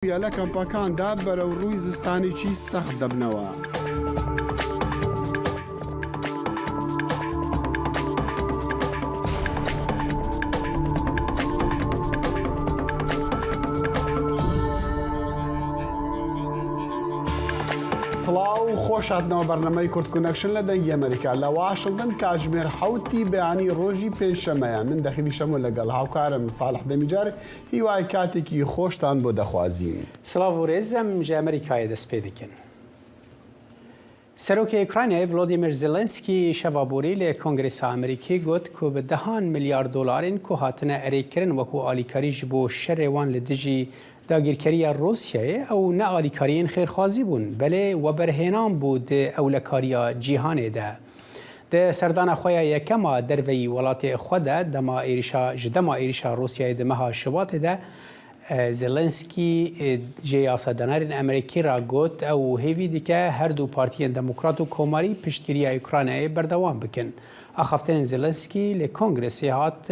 لە کەمپەکاندا بەرەو ڕووی زستانێکی سەخت دەبنەوە. سڵاو خۆشهاتنەوە بەرنامەی کورد کونەکشن لە دەنگی ئەمریکا لە واشنگتن کاتژمێر 7 بەیانی ڕۆژی پێنجشەمەیە. من دەخیلی شەمە لەگەڵ هاوکارم ساڵح دەمیجار هیوای کاتێکی خۆشتان بۆ دەخوازیین. سڵاو و ڕێزم ژە ئەمریکایە دەست پێ دەکەن. سەرۆکی ئوکراینای ڤلۆدیمیر زێلێنسکی شەڤابووری لە کۆنگرێسا ئەمریکی گوت کو بە دەهان ملیارد دۆلارین کو هاتنە ئەرێکردن وەکو ئالیکاریش بۆ شەرێوان لە دژی داگیرکاریە رووسیایە ئەو نە ئالیکاریین خێرخوازی بوون بەلێ وەبەرهێنان بوو ئەولەکاریە جیهانێدا. دە سەردانە خۆیان یەکەمە دەرڤەی وڵاتی خۆدا ji dema êrişa Rûsyayê di meha Şibatê de Zelensky ji yasadanarên Amerîkî ra got ew hêvî dike her du partiyên Demokrat û Komarî piştgiriya Ukraynayê berdewam bikin. Axaftinên Zelensky li Kongresê hat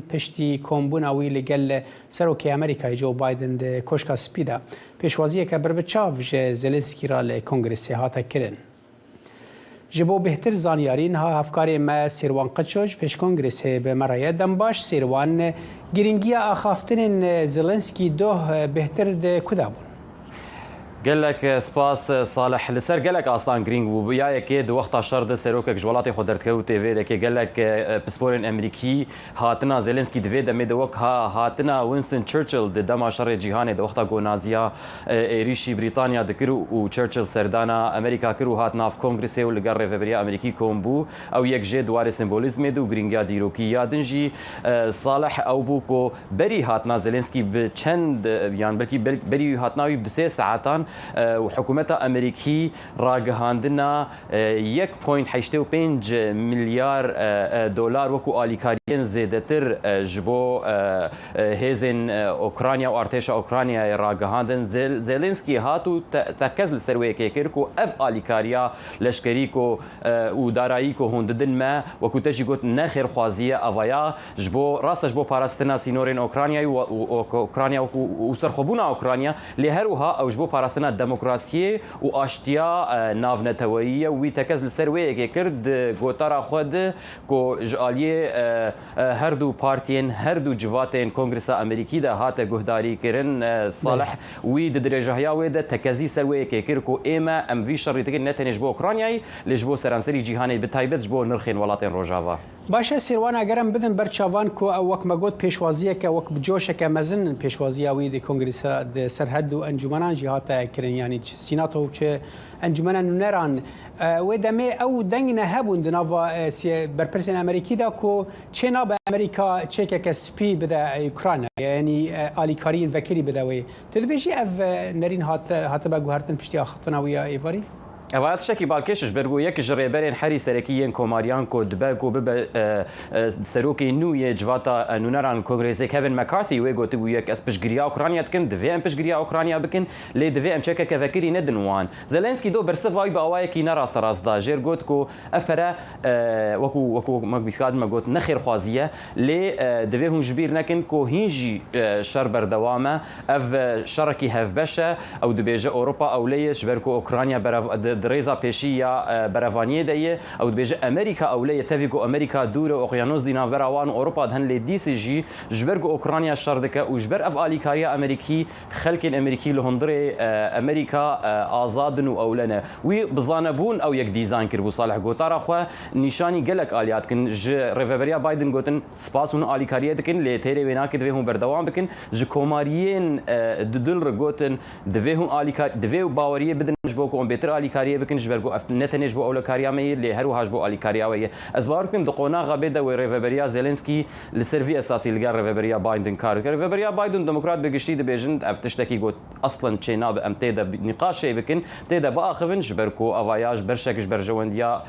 piştî kombûna wî li gel Serokê Amerîkayê Joe Biden di Koşka Spî de pêşwaziyeke birbiçav ji Zelensky ra li Kongresê hate kirin. Ji bo bêhtir zanyarî niha hevkarê me Sêrwan Qeçoj pêş Kongresê bi me re ye dembaş Sêrwan girîngiya axaftinên Zelensky doh bêhtir di ku da bûn. gelek spas Salih li ser gelek aslan girîng bû biyayekê di wexta şer de serokek ji welatê xwe derdikevû vê deke gelek pisporên Amerîkî hatina Zelensky di vê demê de wek hatina Winston Churchill di dema şerê cîhanê di wexta ku naziya êrişî Brîtanya dikir û Churchill serdana Amerîka kir û hat nav Kongresê û li gel Rêveberiya Amerîkî kom bû ew yek jê dwarê simbolîzmê de û girîngiya dîrokî ya din jî Salih ew bû ku berî hatina Zelensky bi çend yan belkî berî hatina wî bi 2 saetan حکومتا ئەمریکی ڕاگەهاندنا 1.85 میلیار دۆلار وەکو ئالیکاریên زێدەتر ji bo hêzên ئۆکرانیا و ئارتێشا ئۆکرانیایê ڕاگەهاندن زێلێنسکی hat û tekez li ser wê yekê kir ku ev alîkariya leşkerî û darayî ku hûn didin me wekû te jî got nexêrxwaziye avaya ji bo rasta ji bo parastina sînorên Okranyayê û Okranya û serxwebûna Okranya lê her wiha ew ji bo parastina demokrasiyê û aştiya navneteweyî wî tekez li ser wê yekê kir di gotara xwe de ku ji aliyê her du partiyên her du civatên Kongresa Amerîkî de hate guhdarî kirin Salih wî di dirêjehiya wê de tekezî ser wê yekê kir ku ême em vî şerî dikin ne tenê ji bo Ukraynayê lê ji bo seranserî cîhanê bi taybet ji bo nirxên welatên Rojava. Başa Sêrwan egerim bidin berçavan ku ew wek me got pêşwaziyeke wek bi coşeke mezin pêşwaziya wî di Kongresa di serhed û encûmenan jî hate kirin yanî Sînato û çi encûmena nûneran wê demê ew deng ne hebûn di nava berpirsên Amerîkî de ku çê nabe Amerîka çêkeke spî bide Ukrayna yanî alîkariyên vekirî bide wê. Tu dibêjî ev nerîn hatibe guhertin piştî axaftina wî ya êvarî? Evayat şekî balkêş ji ber got yek ji rêberên herî serekî yên komariyan ku dibe ku bibe serokê nû yê civata nûneran Kongresê Kevin McCarthy wê gotibû yek ez piştgiriya Ukrayna dikin divê em piştgiriya Ukrayna bikin lê divê em çekeke vekirî nedin wan. Zelensky do bersiva wî bi awayekî nerasta rast da jêr got ku ev pere wekû me bîskadin me got nexêrxwaziye lê divê hûn ji bîr nekin ku hîn jî şer berdewam e ev şerekî hevbeş e ew dibêje Ewropa ewleyê ji ber ku Ukrayna rêza pêşî ya berevaniyê de ye ew dibêje Amerîka ewleyê tevî ku Amerîka dûr û oqyanos dî navbera wan û Ewropa din lê dîsê jî ji ber ku Ukrayna şer dike û ji ber ev alîkariya Amerîkî xelkên Amerîkî li hundirê Amerîka azadin û ewlene wî bizanebûn ew yek dîzan kirbû Salih gotara xwe nîşanî gelek aliyat dikin ji Rêveberiya Biden gotin spas hûn alîkariye dikin lê têrê wê nakê divê hûn berdewam bikin ji komariyên di dil re gotin divê hûn divê baweriyê bidin ji bo ku hûn bêtir alîkariye bikin ji ber ku ne tenê ji bo ewlekariya me yê lê her wiha ji bo alîkariya we ye. Ez bawer dikim di qonaxa bê de wê Rêveberiya Zelensky li ser vî esasî li gel Rêveberiya Biden kar dike. Rêveberiya Biden demokrat bi giştî dibêjin ev tiştekî got aslan çê nabe em tê de nîqaşê bikin tê de biaxivin ji ber ku avaya ji berşek ji berjewendiya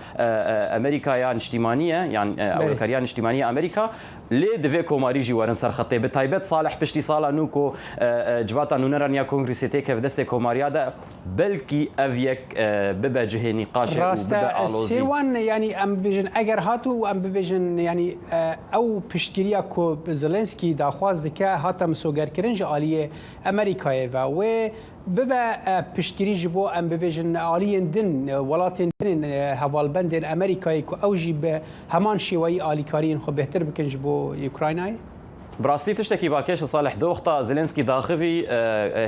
Amerîkaya niştîmaniye yan ewlekariya niştîmaniya Amerîka لێ دەوێ کۆماریژی وەرن سەرخەتێ بەتایبەت ساڵح پشتی ساڵا نوکۆ جواتا نونەرانیا کۆنگریسێتێ کە دەستێ کۆماریادا بەلکی ئەڤ یەک ببە جهێنی قاشە ڕاستە سێوان ینی ئەم بێژن ئەگەر هاتوو و ئەم ببێژن ینی ئەو پشتگیریە کۆ زلێنسکی داخواز دکە هاتە مسۆگەرکردن ji aliyê Amerîkayê ve wê bibe piştgirî ji bo em bibêjin aliyên din welatên dinên hevalbendên Amerîkayê ku ew jî bi heman şêweyî alîkariyên xwe bêhtir bikin ji bo Ukraynayê براستی تشتێکی باکێشە ساڵح دۆختا زلێنسکی داخوی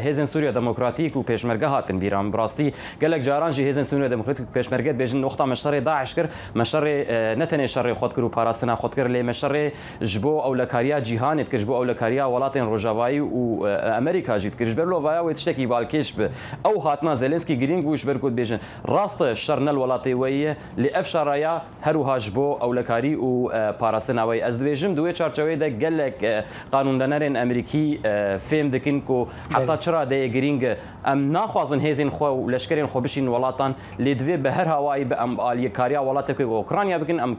هێزن سووریا دموکراتیک و پێشمەرگە هاتن بیران براستی gelek جاران jî hêzên سووریا دموکراتیک و پێشمەرگەت بێژن نقطه مەشەڕێ داعش کرد مەشەڕێ نەتەنێ شەڕێ خۆت کرد و پاراستنا خۆت کرد لێ مەشەڕێ ji bo ئەولەکاریە جیهانێت کرد ji bo ئەولەکاریە وڵاتên ڕۆژاوایی و ئەمریکا جیت کرد ber lovaya wê tiştekî balkêş bi ew hatna Zelenskî girîng bû ji ber ku dibêjin rast e şer nel welatê we ye lê ev şeraya herûha ji bo ewlekarî û parastina we ez dibêjim di wê çarçeveyê de gelek قانوندەنەرên ئەمریکی فێم دکن و حتا چرا دەیە گرینگە ئەم ناخوازن هێزین خۆ و لەشکرێن خۆ بشین وڵاتان لێ دوێ بە هەر هەوایی بە ئەم ئالیەکاریا وڵاتێکی ئۆکرانیا بکن ئەم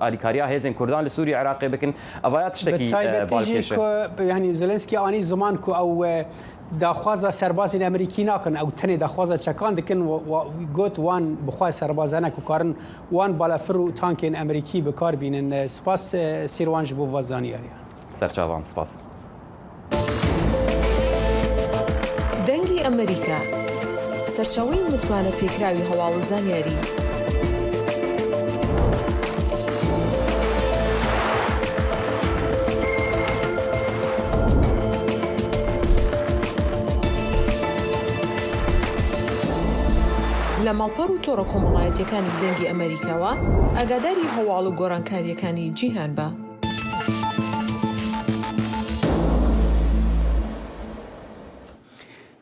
ئالیکاریا هێزین کوردان لە سووری عێراقی بکن ئەوایە تشتێکی باڵکێشە ینی زلێنسکی ئانی زمان کو ئەو داخوازە سەربازین ئەمریکی ناکەن ئەو تەنێ داخوازە چەکان دکن گوت وان بخوای سەربازانە و کارن وان بالەفر و تانکێن ئەمریکی بکار بینن سپاس سیروان ji bo vazaniyariyan سەرچاوان سپاس دەنگی ئەمریکا سەرچاوەی متمانە پێکراوی هەواڵ و زانیاری لە ماڵپەڕ و تۆڕە کۆمەڵایەتیەکانی دەنگی ئەمریکاوە ئاگاداری هەواڵ و گۆڕانکاریەکانی جیهان بە.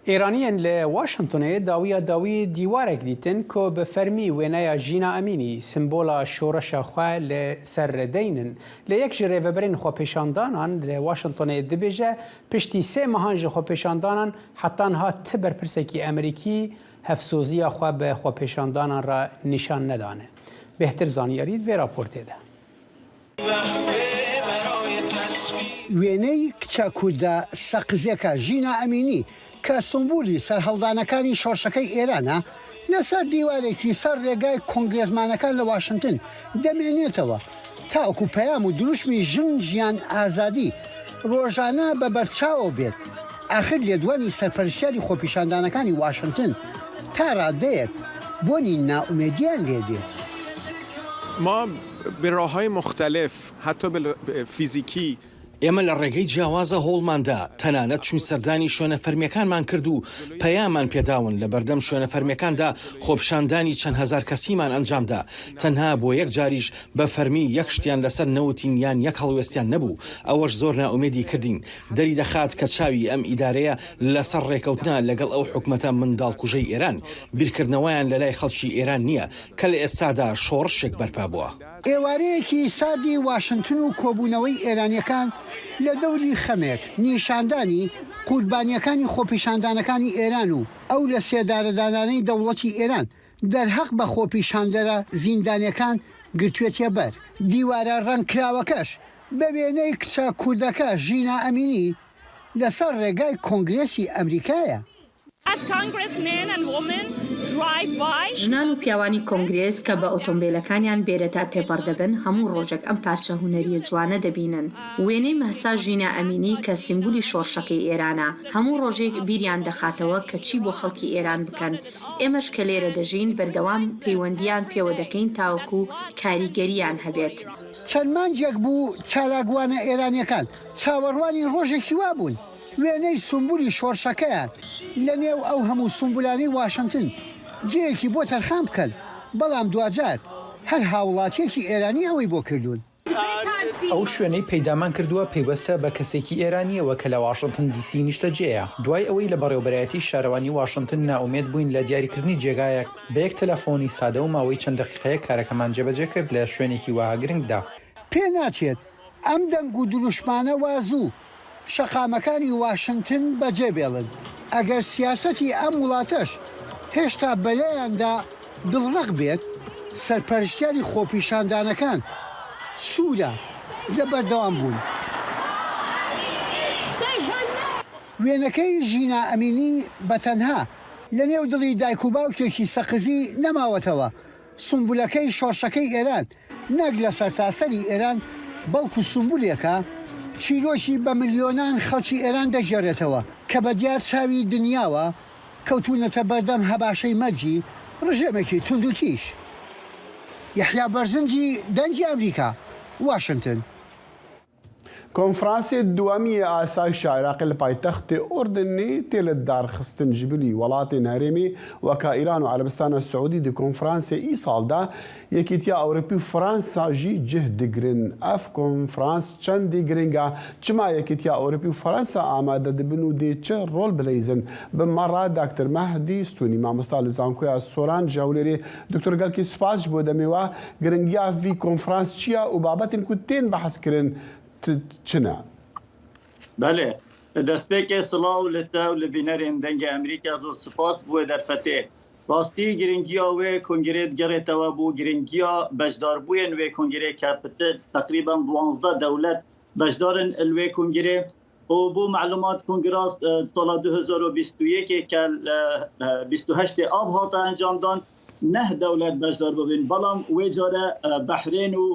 ایرانیان ل واشنگتن داوی دیوارک دیتن که به فرمی وینای جینا امینی سمبولا شورش خواه ل سر دینن ل یک جره وبرین خو پیشاندانان ل واشنگتن دبیجه پشتی سه ماهانج خو پیشاندانان حتی ها تبر پرسکی امریکی هفسوزی خواه به خو پیشاندانان را نشان ندانه بهتر زانیارید و راپورته ده وێنەی کچە کووردە سەقزێکە ژینا ئەمینی کە سمبولی سەرهەڵدانەکانی شۆڕشەکەی ئێرانە لەسەر دیوارێکی سەر ڕێگای کۆنگرێزمانەکان لە واشنگتن دەمێنێتەوە تاوەکو پەیام و دروشمی ژن ژیان ئازادی ڕۆژانە بە بەرچاوە بێت ئاخر لێدوانی سەرپەرشتیاری خۆپیشاندانەکانی واشنگتن تا ڕادەیەک بۆنی ناومێدیان لێدێت. ما به راه‌های مختلف حتی فیزیکی ئێمە لە ڕێگەی جیاوازە هۆڵماندا تەنانەت چوون سەردانی شوێنە فەرمیەکانمان کرد و پەیامان پێداون لە بەردەم شوێنە فەرمیەکاندا خۆپشاندانی چەند هەزار کەسیمان ئەنجامدا تەنها بۆ یەک جاریش بە فەرمی یەک شتیان لەسەر نەوتین یان یەک هەڵوێستیان نەبوو ئەوەش زۆر ناومێدی کردین دەری دەخات کە چاوی ئەم ئیدارەیە لەسەر ڕێکەوتنا لەگەڵ ئەو حکومەتە منداڵکوژەی ئێران بیرکردنەوەیان لە لای خەڵکی ئێران نییە کە لە ئێستادا شۆڕشێک بەرپا بووە. ئێوارەیەکی سادی واشنگتن و کۆبوونەوەی ئێرانیەکان لە دەوری خەمێک نیشاندانی قوربانیەکانی خۆپیشاندانەکانی ئێران و ئەو لە سێدارەدانانەی دەوڵەتی ئێران دەرهەق بە خۆپیشاندەرە زیندانیەکان گرتوێتە بەر دیوارە ڕەنکراوەکەش بە وێنەی کچە کوردەکە ژینا ئەمینی لەسەر ڕێگای کۆنگرێسی ئەمریکایە. ژنان و پیاوانی کۆنگرێس کە بە ئۆتۆمبیلەکانیان بێرەدا تێپەڕ دەبن هەموو ڕۆژێک ئەم پارچە هونەریە جوانە دەبینن. وێنەی مەسا ژینا ئەمینی کە سیمبولی شۆڕشەکەی ئێرانە هەموو ڕۆژێک بیریان دەخاتەوە کە چی بۆ خەڵکی ئێران بکەن. ئێمەش کە لێرە دەژین بەردەوام پەیوەندیان پێوە دەکەین تاوەکو کاریگەریان هەبێت. چەند مانجێک بوو چالاکوانە ئێرانیەکان چاوەڕوانی ڕۆژێکی وا بوون. وێنەی سمبولی شۆڕشەکەیان لە نێو ئەو هەموو سمبولانی واشنگتن جێیەکی بۆ تەرخان بکەن بەڵام دوجار هەر هاوڵاتیەکی ئێرانی ئەوەی بۆ کردوون. ئەو شوێنەی پەیدامان کردووە پەیوەستە بە کەسێکی ئێرانیەوە کە لە واشنگتن دیسی نیشتە جێیە دوای ئەوەی لە بەڕێوەبەرایەتی شارەوانی واشنگتن ناومێت بووین لە دیاریکردنی جێگایەک بە یەک تەلەفۆنی سادە و ماوەی چەند دەقیقەیە کارەکەمان جێبەجێ کرد لە شوێنێکی وها گرنگدا. پێ ناچێت ئەم دەنگ و دروشمانە وازوو شەقامەکانی واشنگتن بەجێ بێڵن ئەگەر سیاسەتی ئەم وڵاتەش هێشتا بەلایاندا دڵڕەق بێت سەرپەرشتیاری خۆپیشاندانەکان سوورە لەبەردەوام بوون. وێنەکەی ژینا ئەمینی بەتەنها لە نێو دڵی دایک و باوکێکی سەقزی نەماوەتەوە. سمبولەکەی شۆرشەکەی ئێران نەک لە سەرتاسەری ئێران بەڵکو سمبولێکە چیرۆکی بە ملیۆنان خەڵکی ئێران دەژێڕێتەوە کە بە دیار چاوی دنیاوە کەوتونەتە بەردەم هەباشەی مەرجی ڕژێمێکی تونند و تیش. یحیا بەرزنجی دەنگی ئەمریکا، واشنگتن. کنفرانسی دومی ئاسایش عێراقی لە پایتەختی ئوردنی تێ لە دارخستن ji bilî welatên herêmê weka Îran û Erebistana Siûdî di konferansê îsal da Yekîtiya Ewropî û Fransa jî cih digirin. Ev konferans çendî giring e. Çima Yekîtiya Ewropî û Fransa amade dibin û dê çi rol bileyzin? Bi mara Dr. Mehdi Stûnî mamosta li Zankoya Soran ji Hewlêrê Dr. gelkî spas ji bo demê we giringiya vî konferans çi ye û babetên ku tên behs kirin چنه؟ بله دەستپێکێ سڵاو لە تا و لە بینەرێن دەنگە ئەمریکا زۆر سپاس بووە دەرفەتێ ڕاستی گرنگیا وێ کنگرێت گەڕێتەوە بوو گرنگیا بەشداربوویان وێ کنگرێ کەپتە تقریبا 12 دەولەت بەشدارن الوێ کنگرێ و بۆ معلومات کنگراس ساڵ 2021 کە 28 ئاب هاتە ئەنجامدان 9 دەولەت بەشدار ببین بەڵام وێ جارە بەحرێن و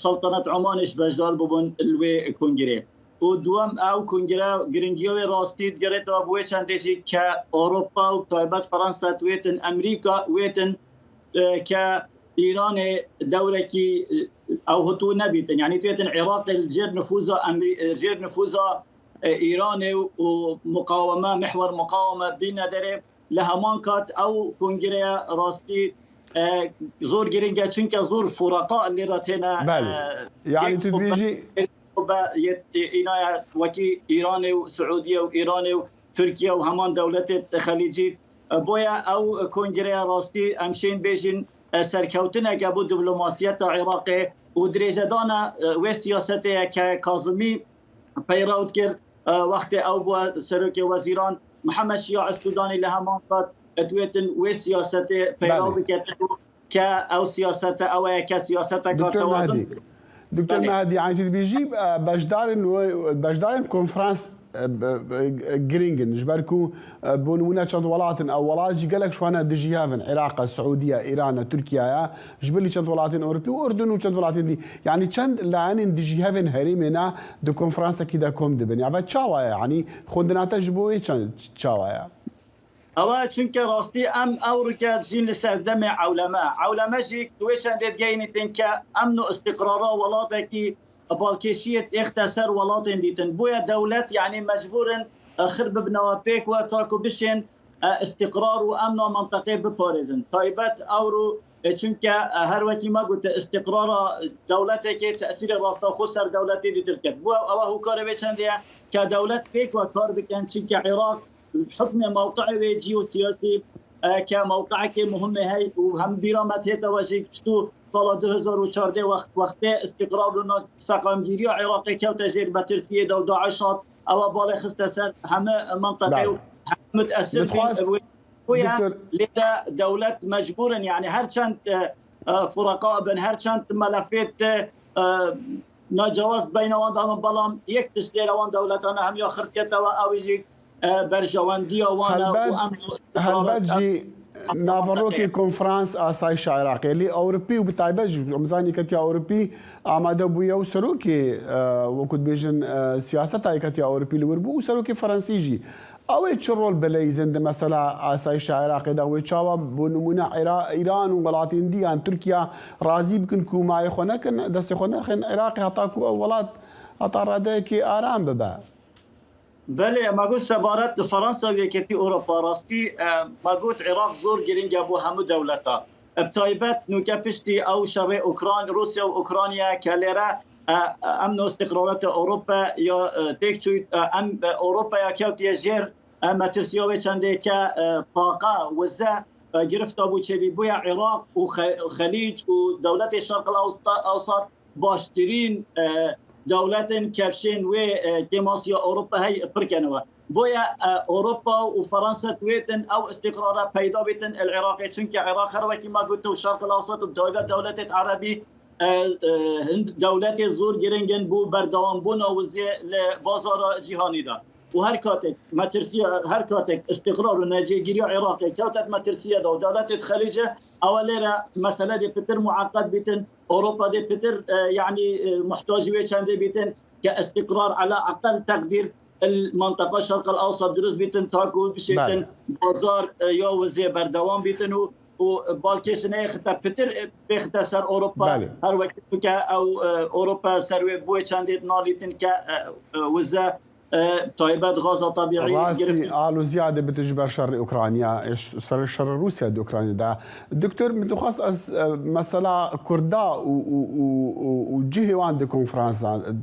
سلطنت عمانش بەشدار ببوون الوێ کنگرێ و دووەم ئەو کنگرە گرنگیەوەی ڕاستیت گەڕێتەوە بۆیە چەندێکی کە ئۆروپا و تایبەت فەڕەنسا توێتن ئەمریکا وێتن کە ئیرانێ دەورێکی ئەو هەتوو نەبیتن یعنی توێتن عێراق ژێر نفوزا ئیرانێ و مقاومە محور مقاومە بینە دەرێ لە هەمان کات ئەو کنگرەیە ڕاستی زۆر گرنگە چونکە زۆر فورەقا لێرە تێنە یعنی تو بێژی وەکی ئیرانێ و سعودیە و ئیرانێ و تورکیا و هەمان دەولەتێت خەلیجی بۆیە ئەو کنگرەیە ڕاستی ئەمشین بێژین سەرکەوتنێکە بۆ دیبلۆماسیەتە عێراقێ و درێژەدانە وێ سیاسەتەیە کە کاظمی پەیڕاوت کرد وەختێ ئەو بووە سەرۆکی وەزیران محەممەد شیاع السودانی لە هەمان کات ئەتوێتن وێ سیاسەتێ پەیڕاو بکەن کە ئەو سیاسەتە ئەوەیە کە سیاسەتە کاتەوازن. دکتۆر مهدی عینی بێژی بەشدارن کنفرانس گرنگن ji ber ku بۆ نمونە چەند وڵاتن ئەو وڵاتی gelek شوانە دژی هاون عێراق سعودیە ئێرانە تورکیایە ji bilî çend welatên Ewropî û Urdun û çend welatên dî yanî çend layanên dijî hevên herêmê ne di konferansekî de kom dibin ya ve çawa ye yanî xwendinate ji bo wê çend çawa ye ئەوە چونکە ڕاستی ئەم ئەوروکە ژین لە سەردەمێ عولەمەژی دوێ چەندێت گەینتن کە ئەمن و استقرارا وڵاتێکی باڵکێشیت ئێختە سەر وڵاتێن دیتن بۆیە دەولەت یعنی مەجبورن خر ببنەوە پێک وە تاکو بشێن استقرار و ئەمنا منطقێ بپارێزن تایبەت ئەورو چونکە هەروەکی مەگوتە استقرارا دەولەتێکی تەسیری ڕاستەخۆ سەر دەولەتی دیتر کرد بووە ئەوە هوکارەوێ چەندەیە کە دەولەت پێک وە کار بکەن چونکە عێراق حكم موقعي جيوسياسي كموقعك مهم هي وهم برامت هي توجه شتو طال 2014 وقت استقرارنا سقامگیری عراقی که تجربه بترسیه دو داعشات او بالغ خستسر همه منطقه متاثر ويا لذا دولة مجبورا يعني هر چند فرقاء بين هر چند ملفات ناجواز بين وان بلام یک تشکیل وان دولتنا هم یا خرکت و اویجی برجواندی وانا هەلبەت جی ناڤڕۆکی کنفرانس ئاسایش عێراقی لێ ئەوروپی و بتایبەت ئەمزانی کەتی ئەوروپی ئامادە بوویە و سەرۆکی وەکوت بێژن سیاسەت یەکەتی ئەوروپی لەور بوو و سەرۆکی فەرەنسیژی ئەوەی چ ڕۆل بلەیزن مەسەلا ئاسایش عێراقیدا وێ چاوە بۆ نمونە ئیران و وڵاتین دییان تورکیا ڕازی بکن و مایە خۆ نەکەن دەستی خۆ نەخێن عێراقی هەتاکو ئەو وڵات هەتا ڕادەیەکی ئارام ببە. بله ما قلت سفارة فرنسا ويكتي أوروبا راستي ما قلت عراق زور جرين جابوا هم دولتها بتايبت نوكابشتي أو شرق أوكرانيا روسيا وأوكرانيا كاليرا أمن استقرارات أوروبا يا تكتوي أم أوروبا يا كوتي جير ما ترسيوي چنده كطاقة وزا جرفت أبو تشبي بويا عراق وخليج ودولة الشرق الأوسط باشترين دولت كبشين و ديماسيا أوروبا هي بركنوا بويا أوروبا وفرنسا تويتن أو استقرار پیدا بيتن العراق چونك عراق هروكي ما قلت الشرق الأوسط ودولة عربي دولت زور گرنگن بو بردوام بون وزی لبازار جهانی دا و هر کاتک استقرار و نتیجه‌گیری عراق کاتت مترسیه دا و دولت خلیج اولیره مسئله دی پتر معقد بیتن اوروپا دی پتر يعني محتاج به چنده بیتن که استقرار على اقل تقدير المنطقه الشرق الاوسط درست بیتن تاکو بشیتن بازار یا وزی بردوام بیتن و بالکش نه خطا پتر بختصر اوروپا هر وقت که او اوروپا سروی بو چندید نالیتن که وزه طيبات غاز طبيعي راسي قالوا زياده بتجبر شر اوكرانيا شر روسيا دي اوكرانيا ده دكتور متخصص مثلا كردا وجهي وان دي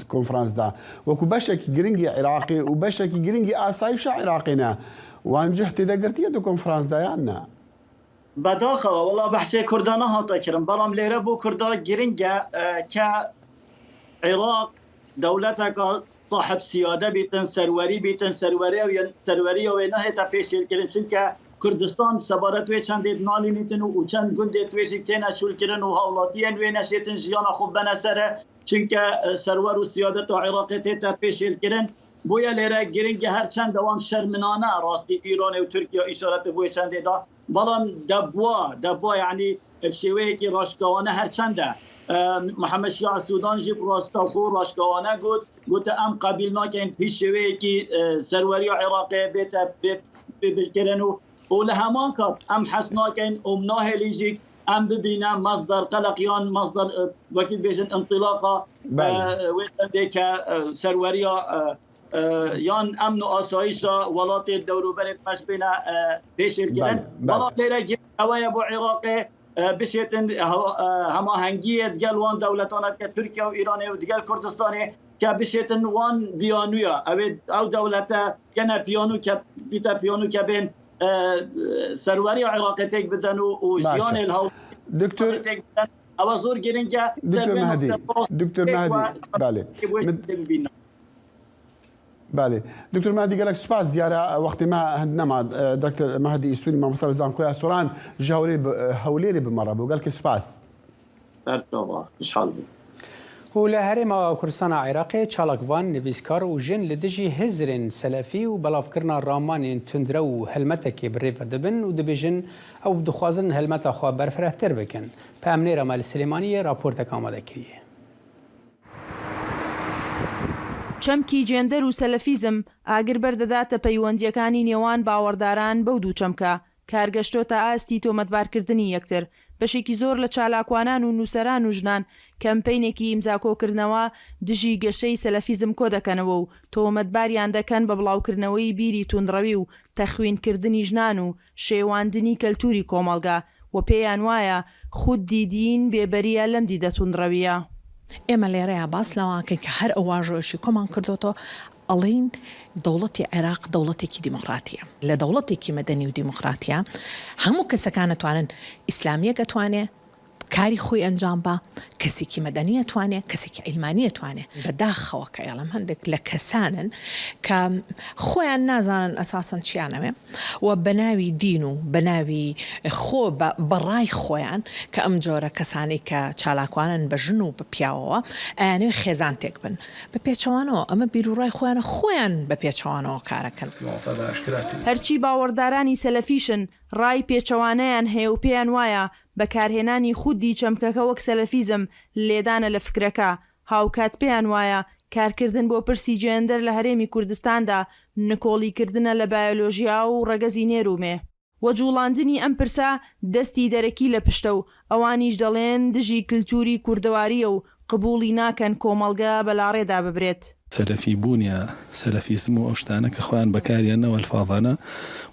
كونفرنس ده وكو بشك جرينجي عراقي وبشك جرينجي اسايش عراقينا وان جهتي دقرتي دي كونفرنس ده يعني بداخل والله بحثي كردانا هاتا كرم برام ليره بو كردا جرينجا كعراق دولتك صاحب سياده بيتن سروری بیتن سروری و نه تا پیش کردن چون که کردستان سبارت و چند نالی میتن و چند گنده تویش تینا شول کردن و حالاتیان و نشیتن جیان خوب بنسره چون که سرور و سیادت و عراق تا پیش کردن بویا لیره گرینگ هر چند دوام شرمنانه راستی ایران و ترکیه اشارت بوی چند دا بلام دبوا یعنی بشویه که راشکوانه هر چنده محمد شیع سودان جیب راستاخور راشکوانه گوت ام قبیل ناکن پیش شویه که سروری عراقی بیت کرن و لهمان کات ام حس ناکن امناه لیجیک ام ببینم مصدر قلقیان مصدر وکیل بیشن انطلاقا وقتی که سروری یان امن و آسایش ولات دوروبرت مش بینا پیش کردن بلا لیره گیر هوای بو عراقی بشیتن هماهنگی دیگر وان دولتان که ترکیه و ایران و دیگر کردستان که بشیتن وان بیانویا او دولت گنه پیانو که بین سروری عراقی تک بدن و جیان الهو دکتر او زور گیرن که دکتر مهدی بله دكتور مهدي قال لك سباس زياره وقت ما عندنا مع دكتور مهدي السوري مع مصر زانكويا سوران هوليلي بمره وقال لك سباس ارتضى مش حال ولهرما كردستان عراقي تشالكوان نفيسكار وجن لدجي هزرن سلفي وبلافكرنا رامان تندرو هلمتك بريفا دبن ودبجن او دخوازن هلمتا خو برفره تربكن بامني رمال السليمانيه راپورتك آماده كريه چەمکی جێندەر و سەلەفیزم ئاگر بەردەداتە پەیوەندیەکانی نێوان باوەڕداران بەو دوو چەمکە کارگەشتۆتە ئاستی تۆمەتبارکردنی یەکتر بەشێکی زۆر لە چالاکوانان و نووسەران و ژنان کەمپەینێکی ئیمزاکۆکردنەوە دژی گەشەی سەلەفیزم کۆ دەکەنەوە و تۆمەتباریان دەکەن بە بڵاوکردنەوەی بیری توندڕەوی و تەخوینکردنی ژنان و شێواندنی کەلتوری کۆمەڵگا و پێیان وایە خودی دین بێبەریە لەم دیدە توندڕەویە ئێمە لێرەیە باس لەواکەن کە هەر ئەو واژۆشی کۆمان کردوەوە ئەڵین دەوڵەتی عێراق دەوڵەتێکی دیموکراتیە لە دەوڵەتێکی مەدەنی و دیموکراتیە هەموو کەسەکان ئەتوانن ئیسلامیە ئەتوانێ کاری خۆی ئەنجام بە کەسێکی مەدەنی ئەتوانێ کەسێکی عیلمانی ئەتوانێ بەداخەوە کە ئێڵم هەندێک لە کەسانن کە خۆیان نازانن ئەساسن چیانەوێ و بەناوی دین و بەناوی خۆ بەڕای خۆیان کە ئەم جۆرە کەسانی کە چالاکوانن بە ژن و بە پیاوەوە ئەیانوێ خێزان تێک بن بە پێچەوانەوە ئەمە بیرروڕای خۆیان بە پێچەوانەوە کارەکەن هەرچی باوەڕدارانی سەلەفیشن ڕای پێچەوانەیان هەیە و پێیان وایە بەکارهێنانی خودی چەمکەکە وەک سەلەفیزم لێدانە لە فکرەکە هاوکات پێیان وایە کارکردن بۆ پرسی جێندەر لە هەرێمی کوردستاندا نکۆڵیکردنە لە بایۆلۆژیا و ڕەگەزی نێرومێ وە جوڵاندنی ئەم پرسە دەستی دەرەکی لە پشتە و ئەوانیش دەڵێن دژی کللتوری کوردەواریە و قبوڵی ناکەن کۆمەڵگە بەلاڕێدا ببرێت سەلەفی بوونیە سەلەفیزم و ئەو شتانە کە خۆیان بەکارێنەوە الفاظانە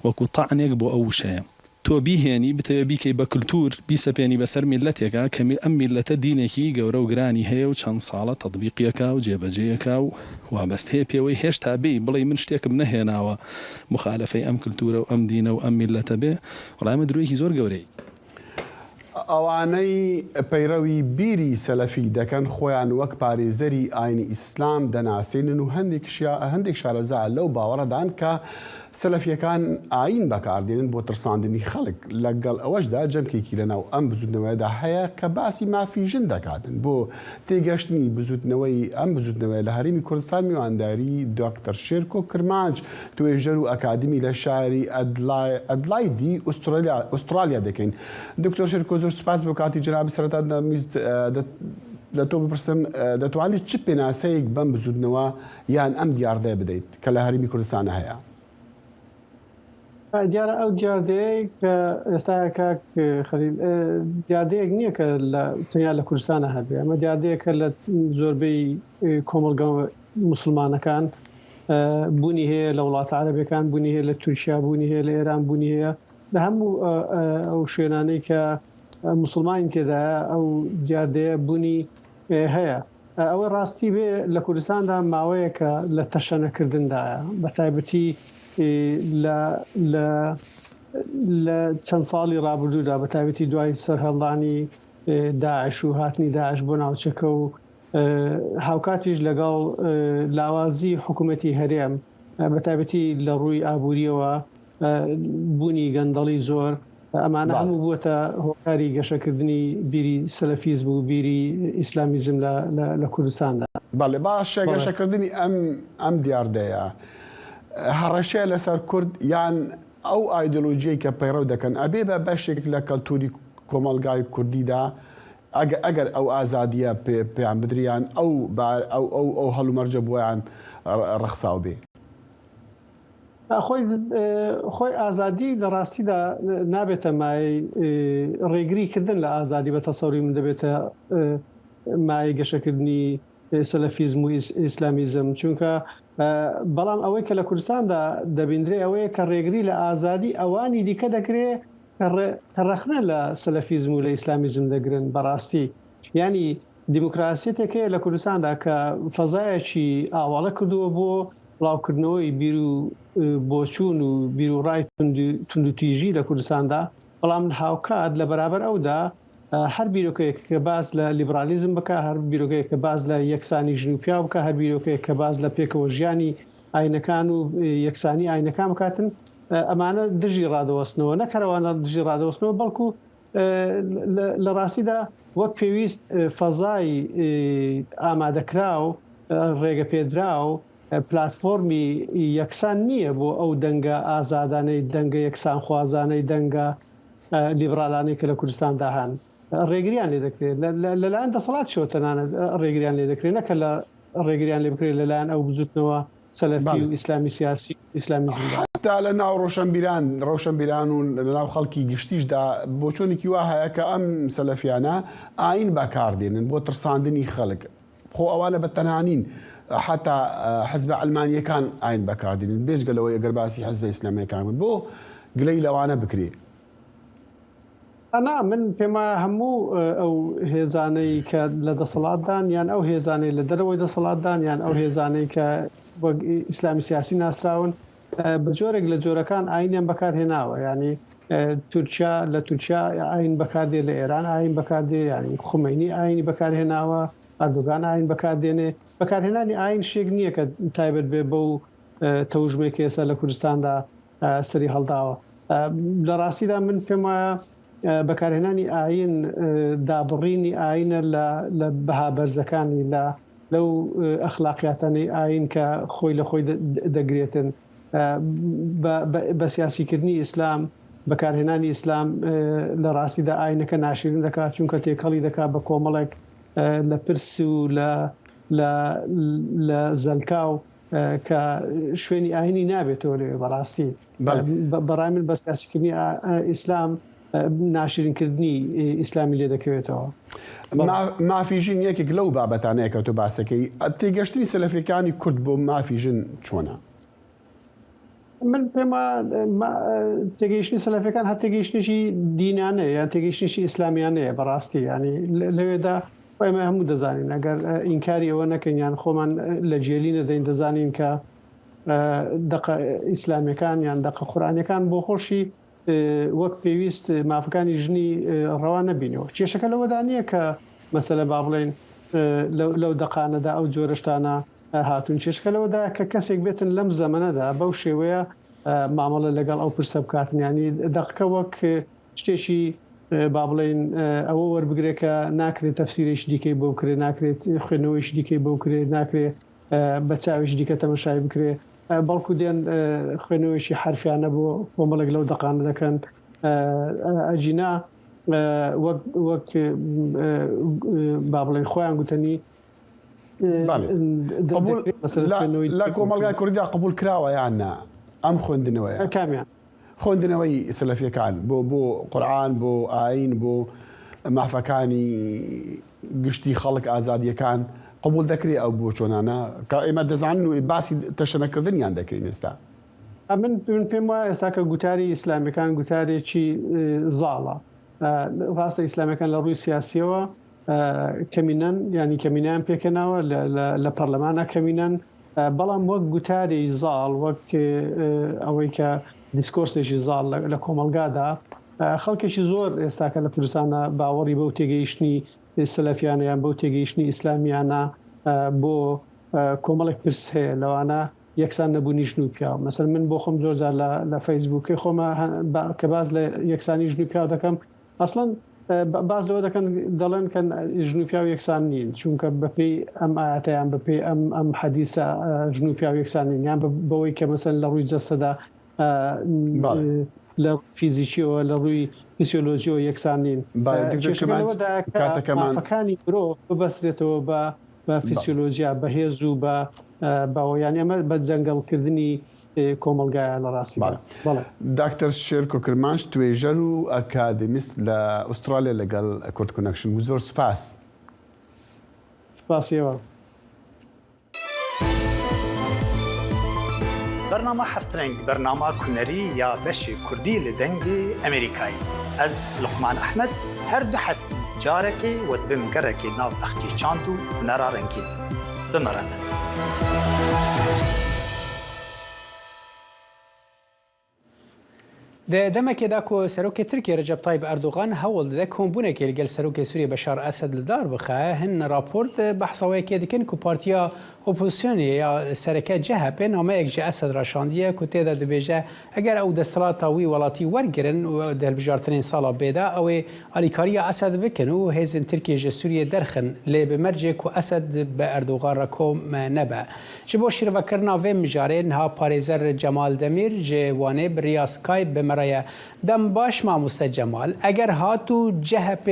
وەکو تەعنێک بۆ ئەو وشەیە تۆ بیهێنی بتەوێ بیکەی بە کللتور بیسەپێنی بەسەر میلەتێکە کە ئەم میلەتە دینێکی گەورە و گرانی هەیە و چەند ساڵە تەطبیقیەکە و جێبەجێیەکە و وابەستەیە پێوەی هێشتا بێ بڵێ من شتێکم نەهێناوە مخالەفەی ئەم کللتورە و ئەم دینە و ئەم میلەتە بێ وڵامە درۆیەکی زۆر گەورەی ئەوانەی پەیڕەوی بیری سەلەفی دەکەن خۆیان وەک پارێزەری ئاینی ئیسلام دەناسێنن و هەندێک شارەزا لەو باوەڕەدان کە سەلەفیەکان ئاین بەکاردێنن بۆ ترساندنی خەڵک لەگەڵ ئەوەشدا جەمکێکی لەناو ئەم بزوتنەوەیدا هەیە کە باسی مافیژن دەکاتن بۆ تێگەشتنی بزوتنەوەی ئەم بزوتنەوەی لە هەرێمی کوردستان میوانداری دکتۆر شێرکۆ کرمانج توێژەر و ئەکادمی لە شاری ئەدلایدی ئوسترالیا دەکەین. دکتۆر شێرکۆ زۆر سوپاس بۆ کاتی جناب سەرەتا دەمویست لە تۆ بپرسم دەتوانیت چ پێناسەیەک بەم بزوتنەوە یان ئەم دیاردەیە بدەیت کە لە هەرێمی کوردستانە هەیە؟ دیارە ئەو دیاردەیە کە ئێستا کاک خەلیل دیاردەیەک نییە کە تەنیا لە کوردستانە هەبێ، ئەمە دیاردەیە کە لە زۆربەی کۆمەڵگە مسلمانەکان بوونی هەیە، لە وڵاتە عەرەبیەکان بوونی هەیە، لە تورکیا بوونی هەیە، لە ئێران بوونی هەیە، لە هەموو ئەو شوێنانەی کە مسلمانی تێدایە ئەو دیاردەیە بوونی هەیە. ئەوە ڕاستی بێ لە کوردستاندا ماوەیە کە لە تەشەنەکردندایە، بە تایبەتی لە چەند ساڵی ڕابردوودا بە تایبەتی دوای سەرهەڵدانی داعش و هاتنی داعش بۆ ناوچەکە و هاوکاتیش لەگەڵ لاوازی حکوومەتی هەرێم بە تایبەتی لە ڕووی ئابووریەوە بوونی گەندەڵی زۆر، ئەمانە هەموو بووەتە هۆکاری گەشەکردنی بیری سەلەفیزم و بیری ئیسلامیزم لە کوردستاندا. بەڵێ باش گەشەکردنی ئەم دیاردەیە هەڕەشەیە لەسەر کورد یان ئەو ئایدۆلۆژیەی کە پەیڕەو دەکەن ئەبێ بە بەشێک لە کەلتوری کۆمەلگای کوردیدا ئەگەر ئەو ئازادیە پێیان بدریان ئەو هەڵومەرجە بۆیان ڕەخساو بێ. خۆی ئازادی لە ڕاستیدا نابێتە مای ڕێگریکردن لە ئازادی بە تەسەوری من دەبێتە مای گەشەکردنی سەلەفیزم و ئیسلامیزم، چونکە بەڵام ئەوەی کە لە کوردستاندا دەبیندرێ ئەوەیە کە ڕێگری لە ئازادی ئەوانی دیکە دەکرێت کە ڕەخنە لە سەلەفیزم و لە ئیسلامیزم دەگرن. بەڕاستی ینی دیموکراسیەتێکەیە لە کوردستاندا کە فەزایەکی ئاواڵە کردووە بۆ بڵاوکردنەوەی بیر و بۆچوون و بیر و ڕای توندوتیژی لە کوردستاندا، بەڵام هاوکات لە بەرابەر ئەودا هەر بیرۆکەیەک کە باز لە لیبرالیزم بکە، هەر بیرۆکەیە کە باز لە یەکسانی ژن و پیا بکە، هەر بیرۆکەیە کە باز لە پێکەوە ژیانی ئاینەکان و یەکسانی ئاینەکان بکاتن، ئەمانە دژی ڕادەوەستنەوە نەکەروانە دژی ڕادەوەستنەوە، بەڵکو لە ڕاستیدا وەک پێویست فەزای ئامادەکرا و ڕێگە پێدرا و پلتفۆرمی یەکسان نییە بۆ ئەو دەنگە ئازادانەی دەنگە یەکسان خوازانەی دەنگە لیبرالانەی کە لە کوردستاندا هەن ڕێگریان لێ دەکرێت لەلایەن دەسەڵات شۆ تەنانەت ڕێگریان لێ دەکرێت نەکە لە ڕێگریان لێ بکرێت لەلایەن ئەو بزوتنەوە سەلەفی و ئیسلامی سیاسی ئیسلامیزمدا. تا لە ناو ڕۆشنبیران و لە ناو خەڵکی گشتیشدا بۆچۆنێکی وا هەیە کە ئەم سەلەفیانە ئاین بەکاردێنن بۆ ترساندنی خەڵک، خۆ ئەوانە بە تەنانین حتا حزب ئەلمانیەکان ئاین بەکاردێنن بێژگەلەوەی ئەگەر باسی حزب ئیسلامیەکان بن بۆ گلەی لەوانە بکرێت. من پێما هەموو ئەو هێزانەی کە لە دەسەڵاتدان یان ئەو هێزانەی لە دەرەوەی دەسەڵاتدان یان ئەو هێزانەی کە ئیسلامی سیاسی ناسراون بە جۆرێک لە جۆرەکان ئاینیان بەکارهێناوە، ینی تورکیا لە تورکیا ئاین بەکاردێ، لە ئێران ئاین بەکاردێ، ینی خومینی ئاینی بەکارهێناوە، ئەردۆگان ئاین بەکاردێنێ. بەکارهێنانی ئاین شێک نییە کە تایبەت بێ بەو تەوژمێک ئێستا لە کوردستاندا سەری هەڵداوە. لە ڕاستیدا من پێم وایە بەکارهێنانی ئاین دابڕینی ئاینە لە بەها بەرزەکانی لەو ئەخلاقیاتانەی ئاین کە خۆی لە خۆی دەگرێتن بە سیاسیکردنی ئیسلام، بەکارهێنانی ئیسلام لە ڕاستیدا ئاینەکە ناشرین دەکات، چونکە تێکەڵی دەکات بە کۆمەڵێک لە پرس و لە زەلکاو کە شوێنی ئاینی نابێتەوە لێ. بەڕاستی بەڕای من بە سیاسیکردنی ئیسلام ناشرینکردنی ئیسلامی لێ دەکەوێتەوە. مافیژین یەکێک لەو بابەتانەیە کە تۆ باسەکەی، تێگەشتنی سەلەفیەکانی کورد بۆ مافیژن چۆنە؟ من پێما تێگەیشتنی سەلەفیەکان هەر تێگەیشتنیشی دینانەیە یان تێگەیشتنیشی ئیسلامیانەیە. بەڕاستی ینی لەوێدا ئێمە هەموو دەزانین ئەگەر ئینکاری ئەوە نەکەین یان خۆمان لە جێلی نەدەین دەزانین کە دەقە ئیسلامیەکان یان دەقە قورئانیەکان بۆ خۆشی وەک پێویست مافەکانی ژنی ڕەوا نەبینەوە. کێشەکە لەوەدا نییە کە مەسەلە با بڵێن لەو دەقانەدا ئەو جۆرەشتانە هاتوون، کێشەکە لەوەدا کە کەسێک بێتن لەم زەمەنەدا بەو شێوەیە مامەڵە لەگەڵ ئەو پرسە بکاتن ینی دەقەکە وەک شتێکی با بڵێن ئەوە وەربگرێت کە ناکرێت تەفسیرێکی دیکەی بۆ کرێ ناکرێت خوێنەوەیشی دیکەی بۆ کرێ ناکرێت بە چاویش دیکە تەمەشای بکرێ بەڵکو دێن خوێنەوەیشی حرفیانە بۆ کۆمەڵێک لەو دەقانە دەکەن ئەجینا وەک با بڵێن خۆیان گوتنی لە کۆمەلگای کوردیا قبول کراوە یاننا ئەم خوێندنەوەی کامیان خوێندنەوەی سەلەفیەکان بۆ قورئان بۆ ئاین بۆ مافەکانی گشتی خەڵک ئازادیەکان قبول دەکرێت ئەو بۆ چۆنانە کە ئێمە دەزانن و باسی تەشەنەکردنیان دەکەین ئێستا من پێم وایە ئێستا کە گوتاری ئیسلامیەکان گوتارێکی زاڵە ڕاستە ئیسلامیەکان لە ڕووی سیاسیەوە کەمینەن ینی کەمینیان پێکەناوە لە پەرلەمانە کەمینەن بەڵام وەک گوتاری زاڵ وەک ئەوەی کە دیسکۆرسێکی زاڵ لە کۆمەلگادا خەڵکێکی زۆر ئێستاکە لە کوردستانە باوەڕی بەو تێگەیشتنی سەلەفیانە یان بەو تێگەیشتنی ئیسلامیانە بۆ کۆمەڵێک پرس هەیە لەوانە یەکسان نەبوونی ژن و پیاو مەسەر من بۆ خۆم زۆرجار لە فەیسبووکی خۆمە کە باز لە یەکسانی ژن و پیاو دەکەم ئەسڵەن باز لەوە دەکەن دەڵێن کە ژن و پیاو یەکسان نین چونکە بەپێی ئەم ئاەتەیان بەپێی ئەم حەدیسە ژن و پیاو یەکسان نین یان بەوەی کە مەسەن لە ڕووی جەسەدا لە فیزیکیەوە لە ڕووی فیسیۆلۆژیەوە یەکسان نین کاتەکەمانەکانی مرۆ ببەسرێتەوە بە فیسیۆلۆژیا بەهێز و باوەیان ئەمە بە جەنگەڵکردنی کۆمەلگایە لە ڕاستی داکتەر شێرکۆ کرمانش توێژەر و ئەکادمیست لە ئوسترالیا لەگەڵ کورد کۆنەکشن و زۆر سوپاس سپاسیەوە برنامه هفترنگ برنامه کنری یا بشی کردی لدنگی امریکایی از لقمان احمد هر دو هفتی جارکی و بمگرکی ناو اختی چاندو نرارنگی بمرنه دەمەکێدا کۆ سەرۆکی ترکی ڕەجەب تایب ئەردوغان هەوڵ دەدا کۆمبوونێکی لەگەڵ سەرۆکی سووریە بەشار ئەسەد لەدار بخایە هەن راپۆرت بەحسەوەیەکێ دەکەن و پارتیا ئۆپۆزیسیۆنی یا سەرەکە جەهەپێ نامەیەک جە ئەسەد ڕاشاندیە و تێدا دەبێژە ئەگەر ئەو دەسەڵاتاوی وڵاتی وەرگرن و دەهڵبژارترین ساڵا بێدا ئەوێ ئالیکاریە ئەسەد بکەن و هێزن ترکیێژە سووریە دەرخن لێ بمەرجێک و ئەسەد بە ئەردوغان ڕەکۆم نەبە ji bo şîrvekirina vê mijarê niha parêzer Cemal Demîr ji wanê bi riya Skype bimereye dem baş mamoste Cemal eger hatû CHP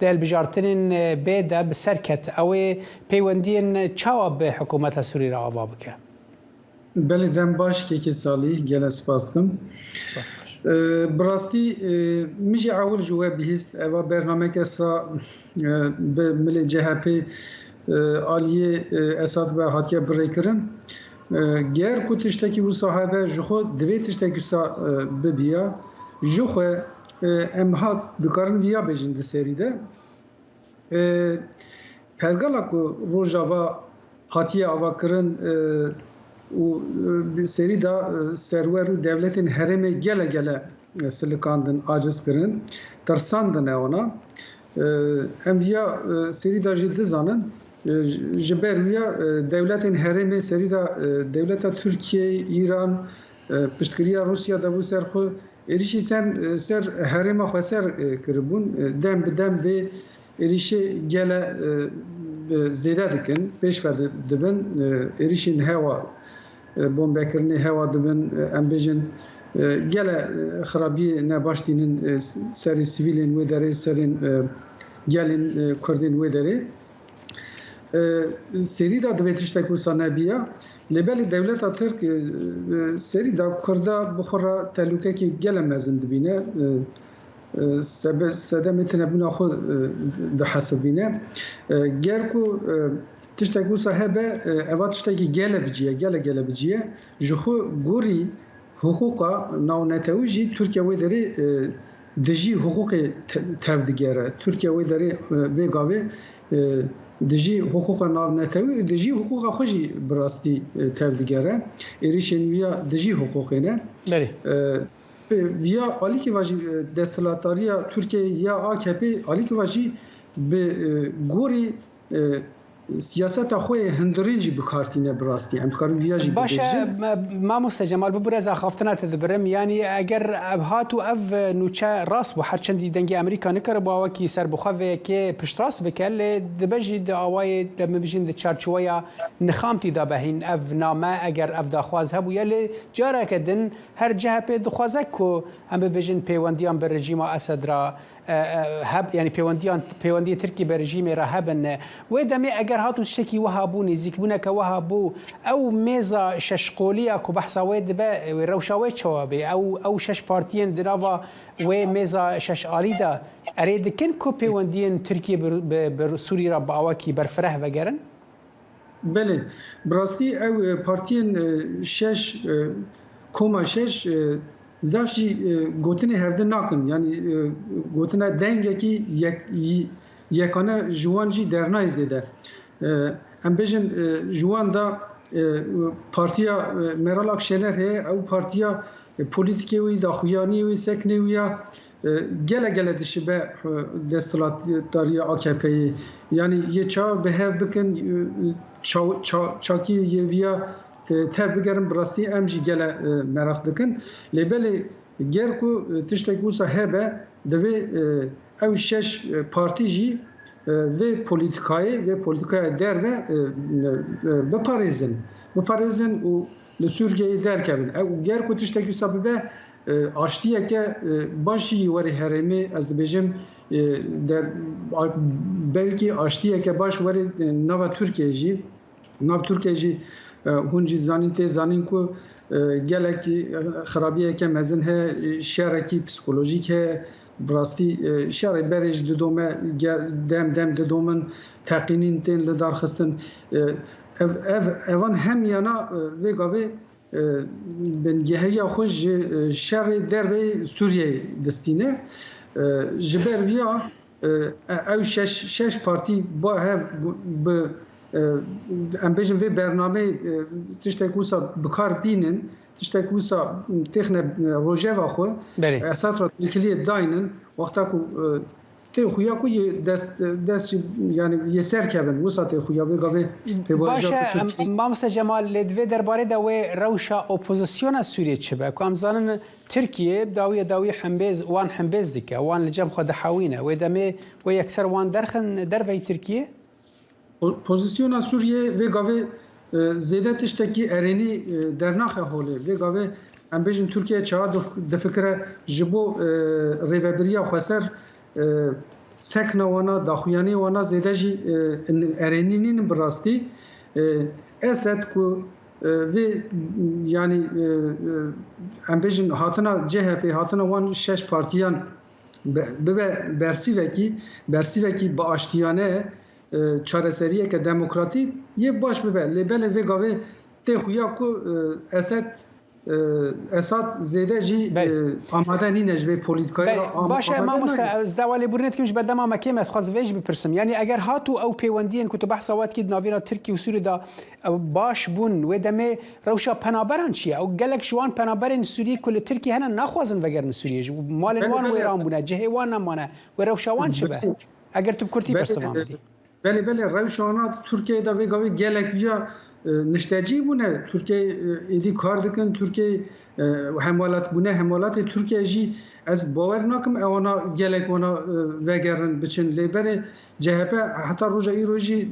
di hilbijartinên bê de bi serket ew ê peywendiyên çawa bi hikûmeta Sûrî re ava bike Belê dem baş kêkê salî gelek spas dikim bi rastî min jî ewil ji we bihîst eva bernameke sa bi milê CHP aliyê Esad ve hatiye birêkirin ger ku tiştekî wisa hebe ji xwe divê tiştekî wisa bibiya ji xwe em hat dikarin viya bêjin di serî de pergala ku rojava hatiye avakirin û serî da serwer û devletên herêmê gele gele silikandin aciz kirin tirsandin ona em viya serî da jî dizanin ji ber wîya devletên herêmê serî da devleta Tirkiye, İran, piştkiriya Rusya da bû ser xwe êrişî ser herêma xwe ser kiribûn dem bi dem vê êrişê gele zêde dikin pêşve dibin êrişên hewa bombekirinê hewa dibin em bêjin gele xirabiyê ne baş dînin serê sivîlên wê derê serên gelên Kurdên wê derê serî da divê tiştek wisa nebiya lêbelê dewleta Tirk serî da Kurda bi xwe re telûkekê gele mezin dibîne sedemê tinebûna xwe dihesibîne ger ku tiştek wisa hebe eva tiştekî gele biciye gele biciye ji xwe gorî huquqa navnetewî jî Tirkiye wê derê dijî huquqê tev digere Tirkiye wê derê vê gavê dijî huquqa navnetewî dijî huquqa xwe jî bi rastî tev digere êrişên wîya dijî huquqê ne viya alîkê ve jî desthilatariya Tirkiye ya AKP alîkê ve jî bi gorî سیاست خوی هندرینجی بکارتینه براستی ام کارو ویاجی باشه ما مستجمال ببرز خافتنا تدبرم یعنی اگر ابهات و اف نوچه راس بو هر چندی دنگی امریکا نکر با وکی سر بخوه که پشت راس بکل دبجی د اوای د مبجین د چارچویا نخامتی دا بهین اف نامه اگر اف داخواز هبو یل جاره کدن هر جهه په دخوازک کو ام بجین پیوندیان بر رژیم اسد را هب يعني بيوندي تركي برجيم رهبن ودمي اگر هاتو تشتكي وهابو نزيكبونا كوهابو او ميزا ششقوليه كو بحثا ويد با روشاوي شوابي او شش بارتيين دراوا و ميزا شش اليدا اريد كن كو بيوندين تركي بسوريا باواكي برفره وگرن بله براستي او بارتيين شش كوما شش زافشی گوتنی هفته نکن یعنی گوتنه دنگی که یکانه جوان جی درنای زده ام بجن جوان دا پارتیا مرالاک شلر هی او پارتیا پولیتیکی وی داخویانی وی سکنی ویا گله دشبه دستلات داری AKP یعنی یه چا به هف بکن چاکی یه ویا تاب بگرم براستی امجی گله مراخ دکن لبله گرکو تشتکو صاحبه دوی او شش پارتی جی و پولیتیکای در و بپارزن و لسورگی در کردن او گرکو تشتکو صاحبه آشتیه که باشی وری هرمی از دبیجم در بلکی آشتیه که باش وری نو ترکیه جی هونجی زانین کو گلکی خرابیه که مزن ہے شرکی پسیکولوژیک ہے براستی شر برج ددومه دم ددومن تقینین تن لدار خستن اوان هم یانا وگاوی بنگهی خوش شر در سوریه دستینه جبر ویا او شش پارتی با هف ام بجن وی برنامه تشتکوسا بکار بینن تشتکوسا تخنه روجوا خو اساس را تکلیه داینن وقتا کو تی خویا کو دست یعنی یه سر کبن وسط خویا وگاوی باشه مامس جمال لدوی درباره دو روشا اپوزیسیون سوریه چبه کوم زانن ترکیه داوی حمبز وان حمبز دیکه وان لجم خود حوینه و دمه و یکسر وان درخن دروی ترکیه پوزیسیون سوریه وگاوی زیده تشتکی ارینی در ناخه حاله وگاوی ام بجن ترکیه چه دفکره جبو ریوبریا خسر سکنا وانا داخویانی وانا زیده جی ارینین براستی اسد کو و یعنی ام بجن هاتنا CHP هاتنا وان شش پارتیان به برسی وکی با آشتیانه چارەسەریە کە دموکراتی یه باش ببه لبل وگاوی تی خویا کو اساد زیده جی آماده نینه جوی پولیتیکای باشه ما مستدوالی برنت کمش بدم ما کیم از خواست ویج بپرسم یعنی اگر هاتو او پیوندین که تو بحث وقت کید ناوینا ترکی و سوری دا باش بون و دمه روشا پنابران چیه او گلک شوان پنابرین سوری کل ترکی هنن نخوازن وگرن سوریه مال وان و ایران بونه جهه وان نمانه و روشا وان چه به اگر تو بکرتی پرسوان بدی بله روشانا ترکیه دا وگاوی گلک بیا نشتاجی بونه ترکیه ایدی کار دکن ترکیه حمالات بونه حمالات ترکیه جی از باور نکم اوانا گلک وانا وگرن بچن لیبره CHP حتی روزی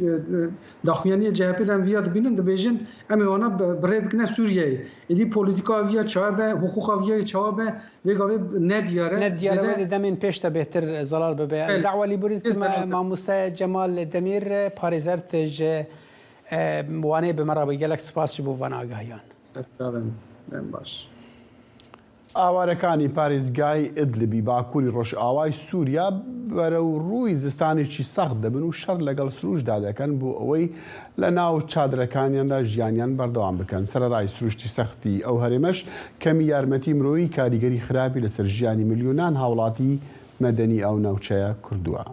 داخویانی CHP دم ویاد بینن دبیجن اما وانا برای بکنه سوریه ایدی پولیتیکا ویا چابه حقوق ویا چابه وگاوی ندیاره و دمین پیش تا بهتر زلال ببه از دعوه لی برید که ما مستا جمال دمیر پارزرت وانه به مرا بگلک سپاس بو وان آگاهیان باش ئاوارەکانی پارێزگای ئیدلبی باکووری ڕۆژئاوای سووریا بەرەو ڕووی زستانێکی سەخت دەبن و شەڕ لەگەڵ سروشدا دەکەن بۆ ئەوەی لە ناو چادرەکانیاندا ژیانیان بەردەوام بکەن. سەرەڕای سروشتی سەختی ئەو هەرێمەش کەمی یارمەتی مرۆیی کاریگەری خراپی لەسەر ژیانی ملیۆنان هاوڵاتی مەدەنی ئەو ناوچەیە کردووە.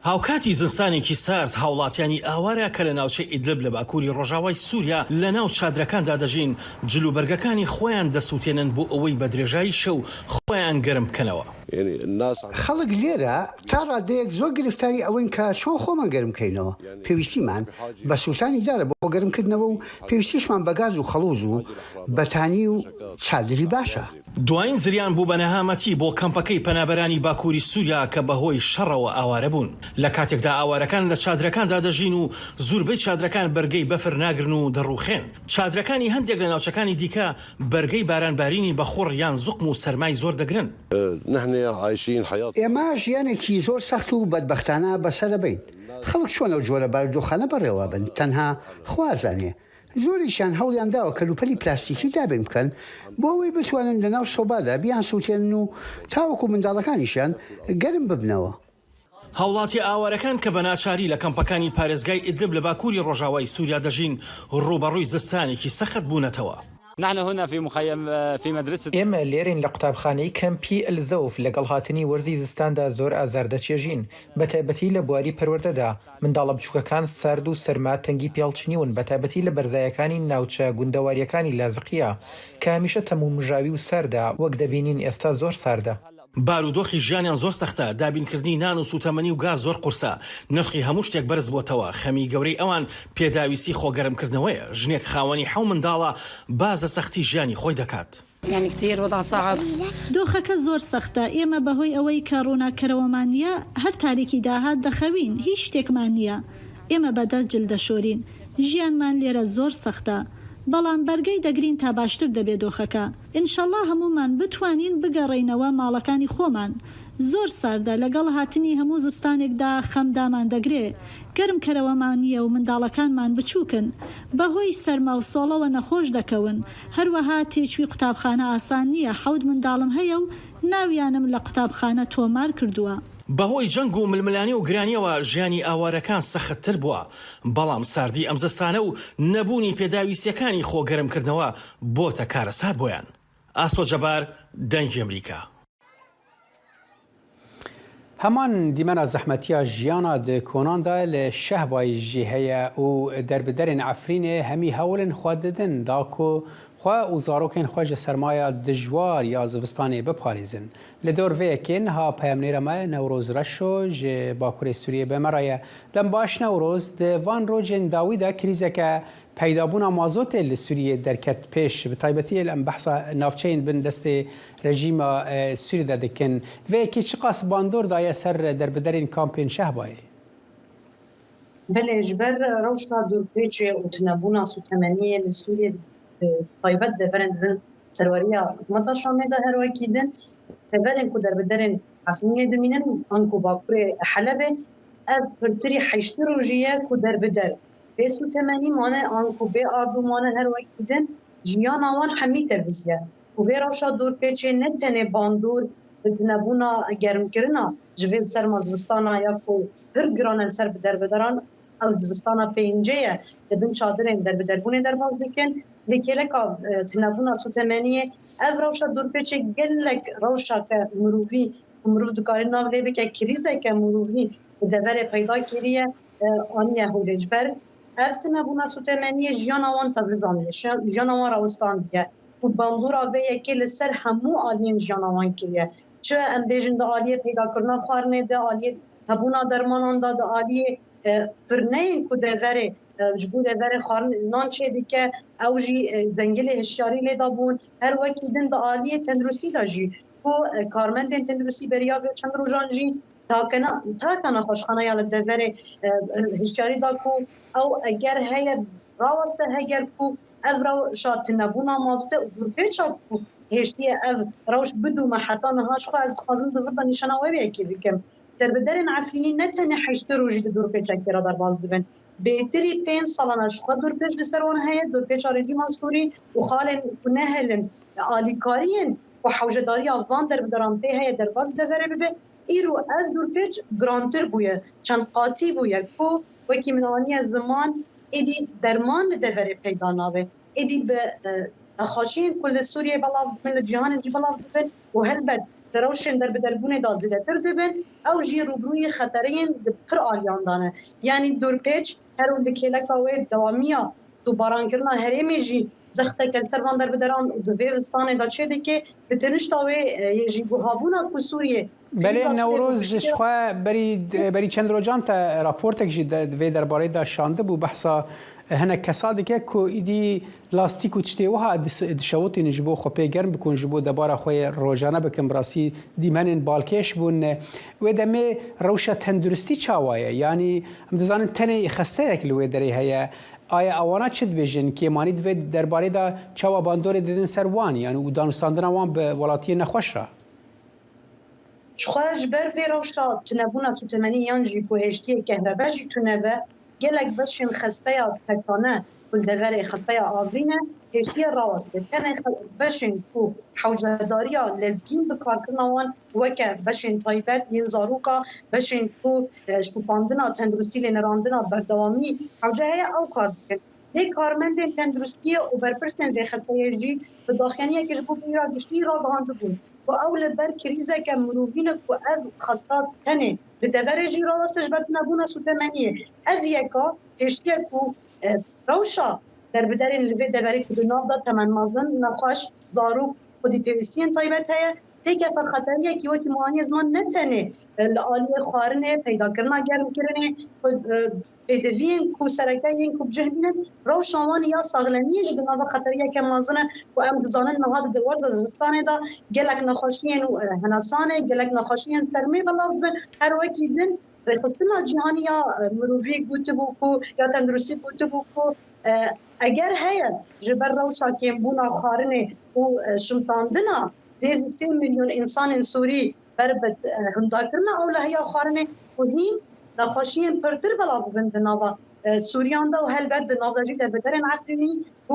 هاوکاتی زستانێکی سارد هاوڵاتیانی ئاوارە کە لە ناوچەی ئیدلب لە باکووری ڕۆژاوای سووریا لە ناو چادرەکاندا دەژین جلوبەرگەکانی خۆیان دەسووتێنن بۆ ئەوەی بە درێژایی شەو خۆیان گەرم بکەنەوە. خەڵک لێرە تا ڕادەیەک زۆر گرفتاری ئەوەن کە چۆن خۆمان گەرم بکەینەوە. پێویستیمان بە سووتانی دارە بۆ گەرمکردنەوە و پێویستیشمان بە گاز و خەڵوز و بەتانی و چادری باشە. دوایین زریان بوو بە نەهامەتی بۆ کەمپەکەی پەنابەرانی باکووری سووریا کە بەهۆی شەڕەوە ئاوارە بوون. لە کاتێکدا ئاوارەکان لە چادرەکاندا دەژین و زۆربەی چادرەکان بەرگەی بەفر ناگرن و دەڕوخێن. چادرەکانی هەندێک لە ناوچەکانی دیکە بەرگەی بارانبارینی بەخۆڕ یان زوقم و سەرمای زۆر دەگرن. ئێمە ژیانێکی زۆر سەخت و بەدبەختانە بەسەر دەبین. خەڵک چۆن ئەو جۆرە بارودۆخانە بەڕێوە بن تەنها خوازانێ. زۆریشان هەوڵیان داوە کەلوپەلی پلاستیکی دابین بکەن بۆ ئەوەی بتوانن لەناو سۆبادا بیان سووتێنن و تاوەکو منداڵەکانیشان گەرم ببنەوە. هاوڵاتی ئاوارەکان کە بە ناچاری لە کەمپەکانی پارێزگای ئیدلب لە باکووری ڕۆژاوای سووریا دەژین ڕوبەڕووی زستانێکی سەخت بوونەتەوە. نحن هنا في مخيم في مدرسة ئێمە لێرین لە قوتابخانەی کەمپی ئەلزەوف لەگەڵ هاتنی وەرزی زستاندا زۆر ئازار دەچێژین بە تایبەتی لە بواری پەروەردەدا منداڵە بچووکەکان سارد و سەرما تەنگی پێڵچنیون بە تایبەتی لە بەرزایەکانی ناوچە گوندەواریەکانی لازقیە کە هەمیشە تەموو مژاوی و ساردا وەک دەبینین ئێستا زۆر ساردە. بارودۆخی ژیانیان زۆر سەختە، دابینکردنی نان و سوتەمەنی و گاز زۆر قورسە، نرخی هەموو شتێک بەرز بۆتەوە. خەمی گەورەی ئەوان پێداویستی خۆگەرمکردنەوەیە. ژنێک خاوەنی 7 منداڵە بازە سەختی ژیانی خۆی دەکات. یعنی کتیر وضع صعب. دۆخەکە زۆر سەختە. ئێمە بەهۆی ئەوەی کە ڕووناکەرەوەمان نییە هەر تاریکی داهات دەخەوین، هیچ شتێکمان نییە. ئێمە بەدەست جل دەشۆرین. ژیانمان لێرە زۆر سەختە. بەڵام بەرگەی دەگرین تا باشتر دەبێت دۆخەکە. ئینشەڵڵا هەمومان بتوانین بگەڕێینەوە ماڵەکانی خۆمان. زۆر ساردە لەگەڵ هاتنی هەموو زستانێکدا خەمدامان دەگرێ. گەرم کەرەوەمان نییە و منداڵەکانمان بچووکن. بەهۆی سەرما و سۆڵەوە نەخۆش دەکەون. هەروەها تێچوی قوتابخانە ئاسان نییە. 7 منداڵم هەیە و ناویانم لە قوتابخانە تۆمار کردووە. بەهۆی جەنگ و ململانی و گرانیەوە ژیانی ئاوارەکان سەختتر بووە. بەڵام ساردی ئەم زستانە و نەبوونی پێداویستیەکانی خۆگەرمکردنەوە بۆتە کارەسات بۆیان. ئاسۆ جەبار، دەنگی ئەمریکا. هەمان دیمەنە زەحمەتیە ژیانە کۆناندا لە شەهبای ژی هەیە و دەربدەرێن عەفرینێ هەمی هەوڵن خوا ددن داکۆ خوا و زارۆکên xwe ji sermaya dijwar ya zivistanê bipارêzin. Li dor vêyekê niha peyamnêra me Newroz Reşo ji Bakurê Sûriyê bêmeraya dem baş Newroz di van rojên dawî de krîzeke peydabûna mazotê li Sûriyê derket pêş bi taybetiyê em behsa navçeyên bin destê rejîma Sûriyê de dikin. Vêyekê çi qas bandor daye ser derbiderên kampên Şehbayê? Belê ji ber rewşa dûrpêçê û tunebûna sûtemeniyê li Sûriyê taybet deverên din serweriya hikûmeta Şamê de her wekî din deverên ku derbiderên Efrînê dimînin an ku Bakurê Helebê ev pirtirî heştî rojî ye ku derbider bê sûtemenî mane an ku bê ardû mane her wekî din jiyana wan hemî tevîziye û vê rewşa dûrpêçê ne tenê bandor bi tunebûna germkirina ji vê serma zivistana ya ku pir giran el ser bi derbideran ew zivistana pêncê ye dibin çadirên derbiderbûnê derbas dikin. Lêkeleka tunebûna sûtemeniyê ev rewşa dûrpêçê gelek rewşake mirovî mirov dikarî nav lê bike krîzeke mirovî bi deverê peyda kiriye aniye holê ji ber ev tunebûna sûtemeniyê jiyana wan tevizandiye jiyana wan rawistandiye û bandora vê yekê li ser hemû aliyên jiyana wan kiriye çi em bêjin di aliyê peydakirina xwarinê de aliyê hebûna dermanan da di aliyê firneyên ku deverê ji bo deverê xwarin nan çê dike ew jî zengilê hişyarî lê dabûn her wekî din di aliyê tenduristî da jî ku karmendên tenduristî beriya vê çend rojan jî takena xweşxaneya li deverê hişyarî da ku ew eger heye raweste heger ku ev rewşa tunebûna mazotê û dûrpêça ku hêştiye ev rewş bidûme heta niha ji xwe ez dixwazim di vir de nîşana wê yekê bikim derbiderên Efrînî ne tenê heştê rojî di dûrpêçekê re derbas dibin bêtirî 5 salana ji xwe dûrpêç li ser wan heye dûrpêça rejîma Sûrî û xalên ku nehelin alîkariyên ku hewjedariya van derbideran pê heye derbas deverê bibe îro ev dûrpêç girantir bûye çend qatî bûye ku wekî min aniye ziman êdî derman li deverê peyda nabe êdî bi nexweşiyên ku li Sûriyê belav dibin li cîhanê jî belav dibin û helbet دروشن در بدربونه دا زیده تر دبن او جی روبروی خطرین پر آلیان دانه یعنی دور پیچ هر اون دکیلک آوه دوامیا تو باران کرنا هرمی جی زخته کل سروان در بدران دو ویوستانه دا چه دکه بتنش تاوه جی گوهابونا کو سوریه بله نوروز شخوا بری چند روزان تا راپورتک جی دوی درباره دا شانده بو بحثا هنه کسادی که کو ایدی لاستیک و تشتی وها دشوتی نجبو خوبه گرم بکن جبو دبارا خوی روزانه بکن براسی دیمنن بالکش بون و دمه روشا تندرستی چاوایه یعنی هم دزانن تنه خسته یک لوی دری هیا آیا آوانا چد بیجن که مانی دوی درباره دا چاوا باندور دیدن سروان یعنی و دانستاندن وان به ولاتی نخوش را شخواج بر في روشا تنبونا تو تمني ينجي بوهشتي كهرباجي تنبا قالك بشن خستيا تكانا والدغري خطيا آفرينا هشتي راوست كان بشن كو حوجة داريا لزجين بكاركنا وان وكا بشن طيبات ينزاروكا بشن كو شوباندنا تندرستي لنراندنا بردوامي حوجة هي او كارد ليه كارمندين تندرستي وبربرسن في خستيا جي بداخلية كجبو بيرا بشتي را بهاندبون و اول بر کریزه که مروفین و اف خستات تنه لدورجی راستش بتنا بونا سوتمانیه اف یکا اشتیا کو روشا در بدرین لوی دوری که دناب دا تمن مازن نخواش زارو خودی پیوستین طایبت هیا تیکه فرخطریه که وقتی معانی زمان نتنه لآلی خوارنه پیدا کرنا گرم کرنه بدوین کو سرکتین کو بجهبینن رو شوان یا ساغلمیش دنیا خطریه که مازنه و ام دزانن نهاد دوار زستانه دا گلک نخوشین و هناسانه گلک نخوشین سرمی بلاوز بن هر وکی دن رخصتنا جهانی یا مروفی گوته بوکو یا تندرستی گوته بوکو اگر هیا جبر رو ساکن بونا خارنه و شمتاندنا دیز 3 میلیون انسان سوری بربت هنداکرنا اولا هیا خارنه و هین نخوشین پرتر بلا ببند ناوا سوریان دا و هلبت دناوا جی در بدرن عقلینی و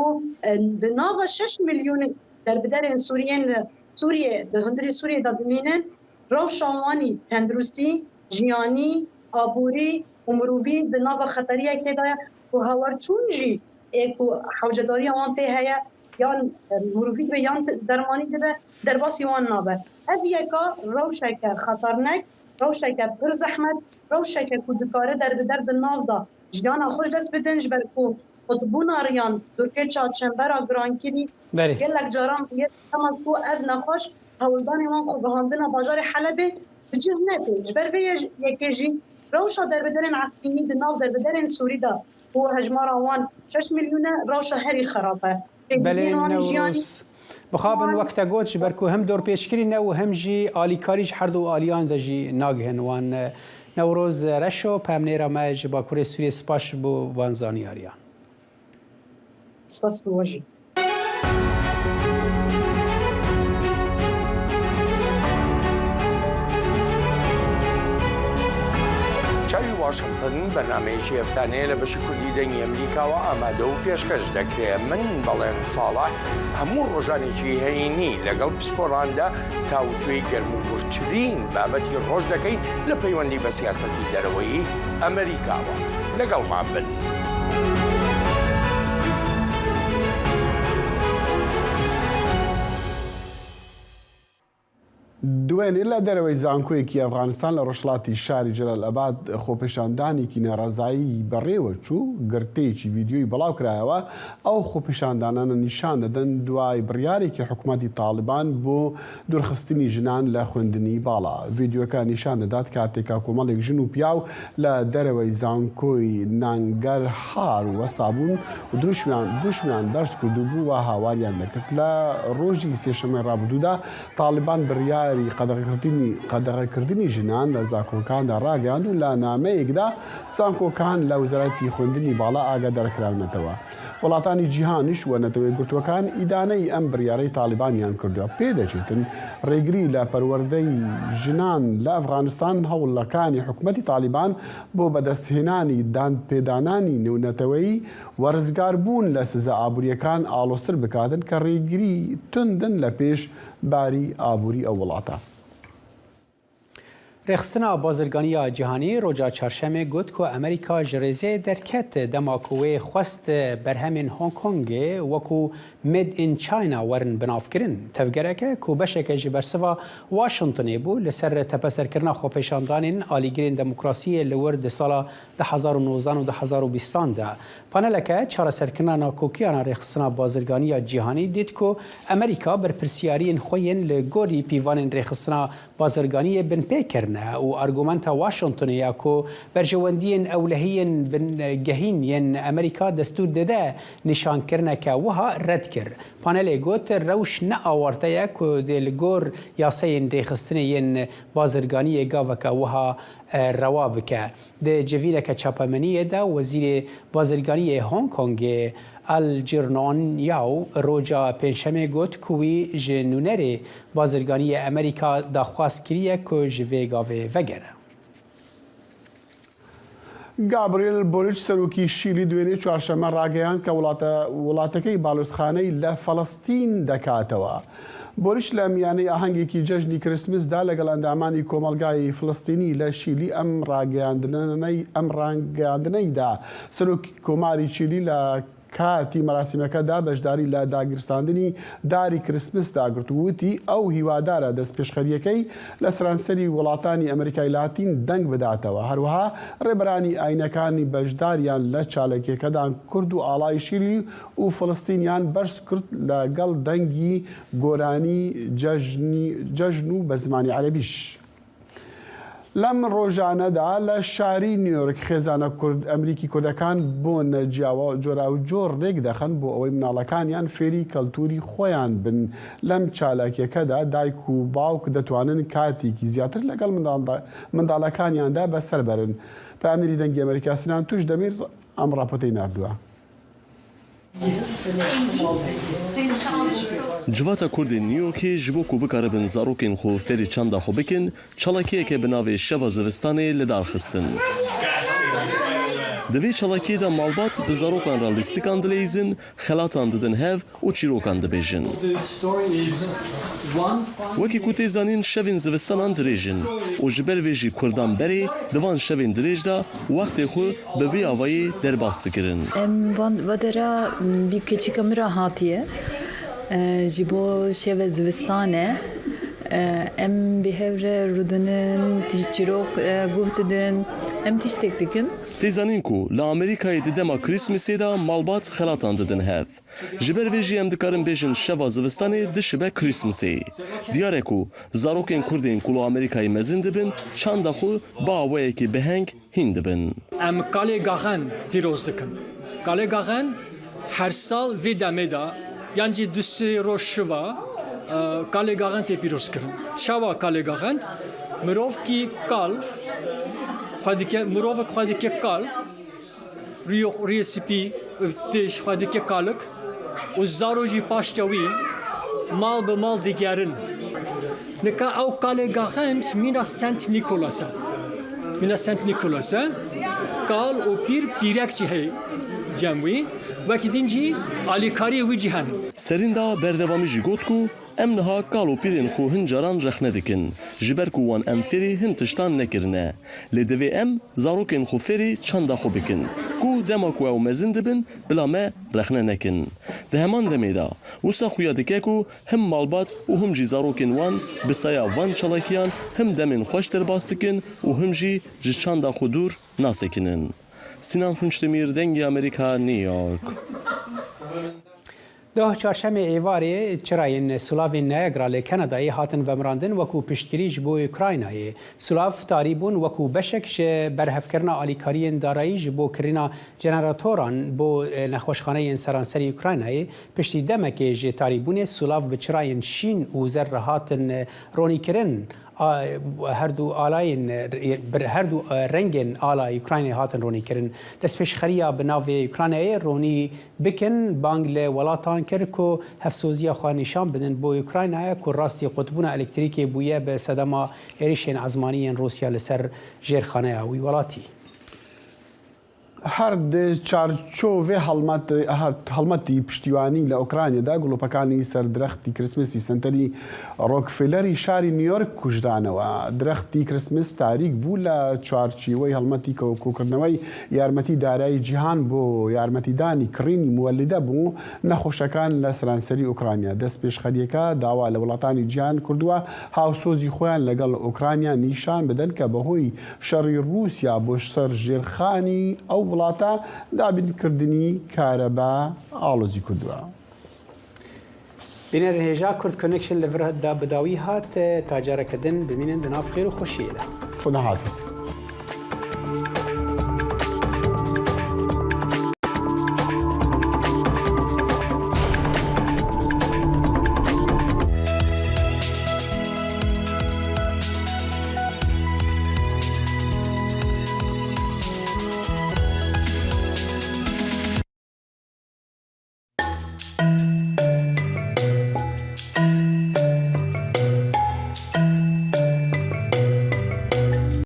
دناوا 6 میلیون در بدرن سوریه به هندری سوریه دا بمینن رو شوانی تندرستی جیانی آبوری و مروفی دناوا خطریه که دایا و هاور چون جی ایکو حوجداری آن پی هیا یان مروفی به یان درمانی دبه در باسی وان نابه اف یکا روشک خطرنک روشک پر زحمت روشک کودکاره در بدرد ناف دا جیانا خوش دست بدن جبر کو خطبون آریان دورکه چاچنبرا گرانکینی گلک جاران یه تمام کو اف نخوش هولدانی وان خو بهاندنا باجار حلبه بجه نته جبر وی یکیجی روشا در بدرن عقینی دناف در بدرن سوری دا و هجمارا وان 6 میلیونه روشا هری خرابه بله نوروز بخابن وقت گوش برکو هم دور پیشکری نه و هم جی آلیکاریش هر دو آلیان دجی ناگهن وان نوروز رشو پامنی رامج با کوری سوری سپاش بو وانزانی آریان سپاس بوجی واشنطن بەنامەیەکی هەفتانەیە لە بەشی کوردی دەنگی ئەمریکاوە ئامادە و پێشکەش دەکرێت من بەڵێن ساڵح هەموو ڕۆژانێکی هەینی لەگەڵ پسپۆڕاندا تاوتوێی گەرموگورترین بابەتی ڕۆژ دەکەین لە پەیوەندی بە سیاسەتی دەرەوەی ئەمریکاوە لەگەڵمان بن. دوێنێ لە دەرەوەی زانکۆیەکی ئەفغانستان لە ڕۆژهەڵاتی شاری جەلالئەباد خۆپێشاندانێکی ناڕازایی بەڕێوە چوو گرتەیەکی ڤیدیۆی بەڵاو کرایەوە ئەو خۆپێشاندانانە نیشان دەدەن دوای بڕیارێکی حکوومەتی تاالبان بۆ دوورخستنی ژنان لە خوێندنی باڵا. ڤیدیۆکە نیشان دەدات کاتێکا کۆمەڵێک ژن و پیاو لە دەرەوەی زانکۆی نانگەرهار وەستا بوون و دوشمیان بەرز کردو بوو و هاواریان دەکرد. لە ڕۆژی سێشەمەی ڕابردوودا تاالبان بڕیار قەدەغەکردنی ژنان لە زانکۆکاندا ڕاگەیاند و لە نامەیەکدا زانکۆکان لە وەزارەتی خوێندنی باڵا ئاگادارکراونەتەوە. وڵاتانی جیهانیش وە نەتەوەی گرتوەکان ئیدانەی ئەم بڕیارەی تاالبانیان کردووە. پێدەچێتن ڕێگری لە پەروەردەی ژنان لە ئەفغانستان هەوڵەکانی حکوومەتی تاالبان بۆ بەدەستهێنانی دانپێدانانی نێونەتەوەیی وەرزگاربوون لە سزا ئابوووریەکان ئاڵۆستر بکاتن کە ڕێگری توندن لە پێش باری ئابووری ئەو وڵاتە. رخصتنا بازرگانی جهانی روزا چهارشنبه گفت که امریکا جریزه درکت دماکوی خواست برهمین هنگ کنگ وکو مید این چاینا ورن بنافکرین تفگره که بشک جبرسوا واشنطن بو لسر تپسر کرنا خوپیشاندانین آلیگرین دموکراسی لورد سالا 2019 و 2020 ده پانل که چهار سرکرنا ناکوکیانا رخصتنا بازرگانی جهانی دید که امریکا بر پرسیارین خوین لگوری پیوان رخصتنا بازرگانی بن پیکرن و ارگومنت واشنطن یا کو برجواندین اولهین بن جهین ین امریکا دستور داده نشان کرنه که وها رد کر پانل گوت روش نه آورده یا کو دلگور یاسین ریخستن ین بازرگانی گاو که وها رواب که ده جویل که چاپمنیه ده وزیر بازرگانی هنگ کنگ الجرنان یاو روجا پنجشنبه گفت کوی جنونر بازرگانی امریکا داخواست کریه که جوی گاوه وگره. گابریل بوریچ سروکی شیلی دوێنێ چوارشەمە ڕاگەیان کە وڵاتەکەی باڵوسخانەی لە فەڵەستین دەکاتەوە. بۆریش لە میانەی ئاهەنگێکی جەژنی کریسمسدا لەگەڵ ئەندامانی کۆمەلگای فلستینی لە شیلی ئەم ڕاگەیاندنەیدا سەرۆکی کۆماری چیلی لە کاتی مەراسیمەکەدا بەشداری لە داگیرساندنی داری کریسمسدا گرتووتی ئەو هیوادارە دەست پێشخەریەکەی لە سەرانسەری وڵاتانی ئەمریکای لاتین دەنگ بداتەوە هەروەها ڕێبەرانی ئاینەکانی بەشداریان لە چالەکێکەدا کورد و ئاڵای شیلی و فلستینیان بەرز کرد لەگەڵ دەنگی گۆرانی جەژن و بە زمانی عەرەبیش. لەم ڕۆژانەدا لە شاری نیویۆرک خێزانە ئەمریکی کوردەکان بۆ جۆرا و جۆر ڕێک دەخەن بۆ ئەوەی مناڵەکانیان فێری کەلتوری خۆیان بن لەم چالاکیەکەدا دایک و باوک دەتوانن کاتێکی زیاتر لەگەڵ منداڵەکانیاندا بەسەر بەرن. پامێری دەنگی ئەمریکا سینان توش دەمیر ئەم ڕاپۆرتەی نردووە. Civata Kurdên Newyorkê ji bo ku bikaribin zarokên xwe ferî çanda xwe bikin, çalakiyeke bi navê Şeva Zivistanê li dar xistin. Di vê çalakiyê de malbat bi zarokan re lîstikan dileyîzin, xelatan didin hev û çîrokan dibêjin. Wekî ku tê zanîn şevên zivistanan dirêjin û ji ber vê jî Kurdan berê di van şevên dirêj de wextê xwe bi vê avayê derbas dikirin. Em vadera bir keçika min re hatiye ji bo şeve zivistanê em bi hev re rûdinin çîrok guh didin em tiştek dikin. Tê zanîn ku li Amerîkayê di dema Krîsmesê de malbat xelatan didin hev. Ji ber vê jî em dikarin bêjin şeva zivistanê dişibe Krîsmesê. Diyar e ku zarokên Kurdên ku li Amerîkayê mezin dibin çanda xwe bi awayekî biheng hîn dibin. Em kalê gaxen pîroz dikin. Kalê gaxen her sal vê demê de yan jî du sê roj şiva kalê gaxen tê pîroz kirin. Şeva kalê gaxen mirovkî kal mirovek xwe dike kal rûyê spî têj xwe dike kalık û zaro jî paşta wî mal bi mal digerin. Nika ew kalê gaxen mîna Sent Nikolas e. Mîna Sent Nikolas e. Kal û pîr pîrek jî heye cem wî wekî din jî alîkariyê wî jî hene. Serîn da berdewamî jî got ku em niha kal û pîrên xwe hin caran rexne dikin ji ber ku wan em fêrî hin tiştan nekirine. Lê divê em zarokên xwe fêrî çanda xwe bikin ku dema ku ew mezin dibin bila me rexne nekin. Di heman demê de wisa xuya dike ku him malbat û him jî zarokên wan bi saya van çalakiyan him demên xweş derbas dikin û him jî ji çanda xwe dûr nasekinin. Sinan Hunçdemir, Dengê Amerîka, New York. ده چهارشنبه ایواری چرایین سلاوین نیاگرا لی کانادایی هاتن ومراندن وکو پشتگیری جبو اوکراینایی سلاف تاریبون وکو بشک ج برهفکرنا آلیکاریین دارایی جبو کرینا جنراتوران بو نخوشخانه سرانسری اوکراینایی پشتی دمکی ج تاریبون سلاف به چرایین شین و زر هاتن رونی کرن هر دو آلاین هر دو رنگین آلای اوکراینی هاتن رونی کرن دست پیش خریا بناو اوکراینی رونی بکن بانگ ل ولاتان کرد کو هفسوزی خو نشان بدن بو اوکراینی کو راستی قطبونه الکتریکی بویه به صدما ایریشن ازمانی روسیا لسر جرخانه وی ولاتی هەر چارچۆڤێ هەڵمەتی پشتیوانی لە ئۆکرانیادا گوڵۆپەکانی سەردرەختی کرسمسی سنتەری ڕۆکفلەری شاری نیویۆرک کوژرانەوە. درەختی کرسمس تاریک بوو لە چوارچیوەی هەڵمەتی کۆکردنەوەی یارمەتی دارایی جیهان بۆ یارمەتیدانی کڕینی موەلیدە بوو نەخۆشەکان لە سەرانسەری ئۆکرانیا. دەست پێشخەریەکە داوا لە وڵاتانی جیهان کردووە هاوسۆزی خۆیان لەگەڵ ئۆکرانیا نیشان بدەن کە بەهۆی شەڕی رووسیا بۆ سەر ژێرخانی ئەو وڵاتە دابینکردنی کارەبا ئاڵۆزی کردووە. بینەر هێژا کورد کۆنێکشن لە ڤرهەتدا بەداوی هات تاجارەکەدن ببینن بە ناو خێر و خۆشیەدا. خدا حافظ.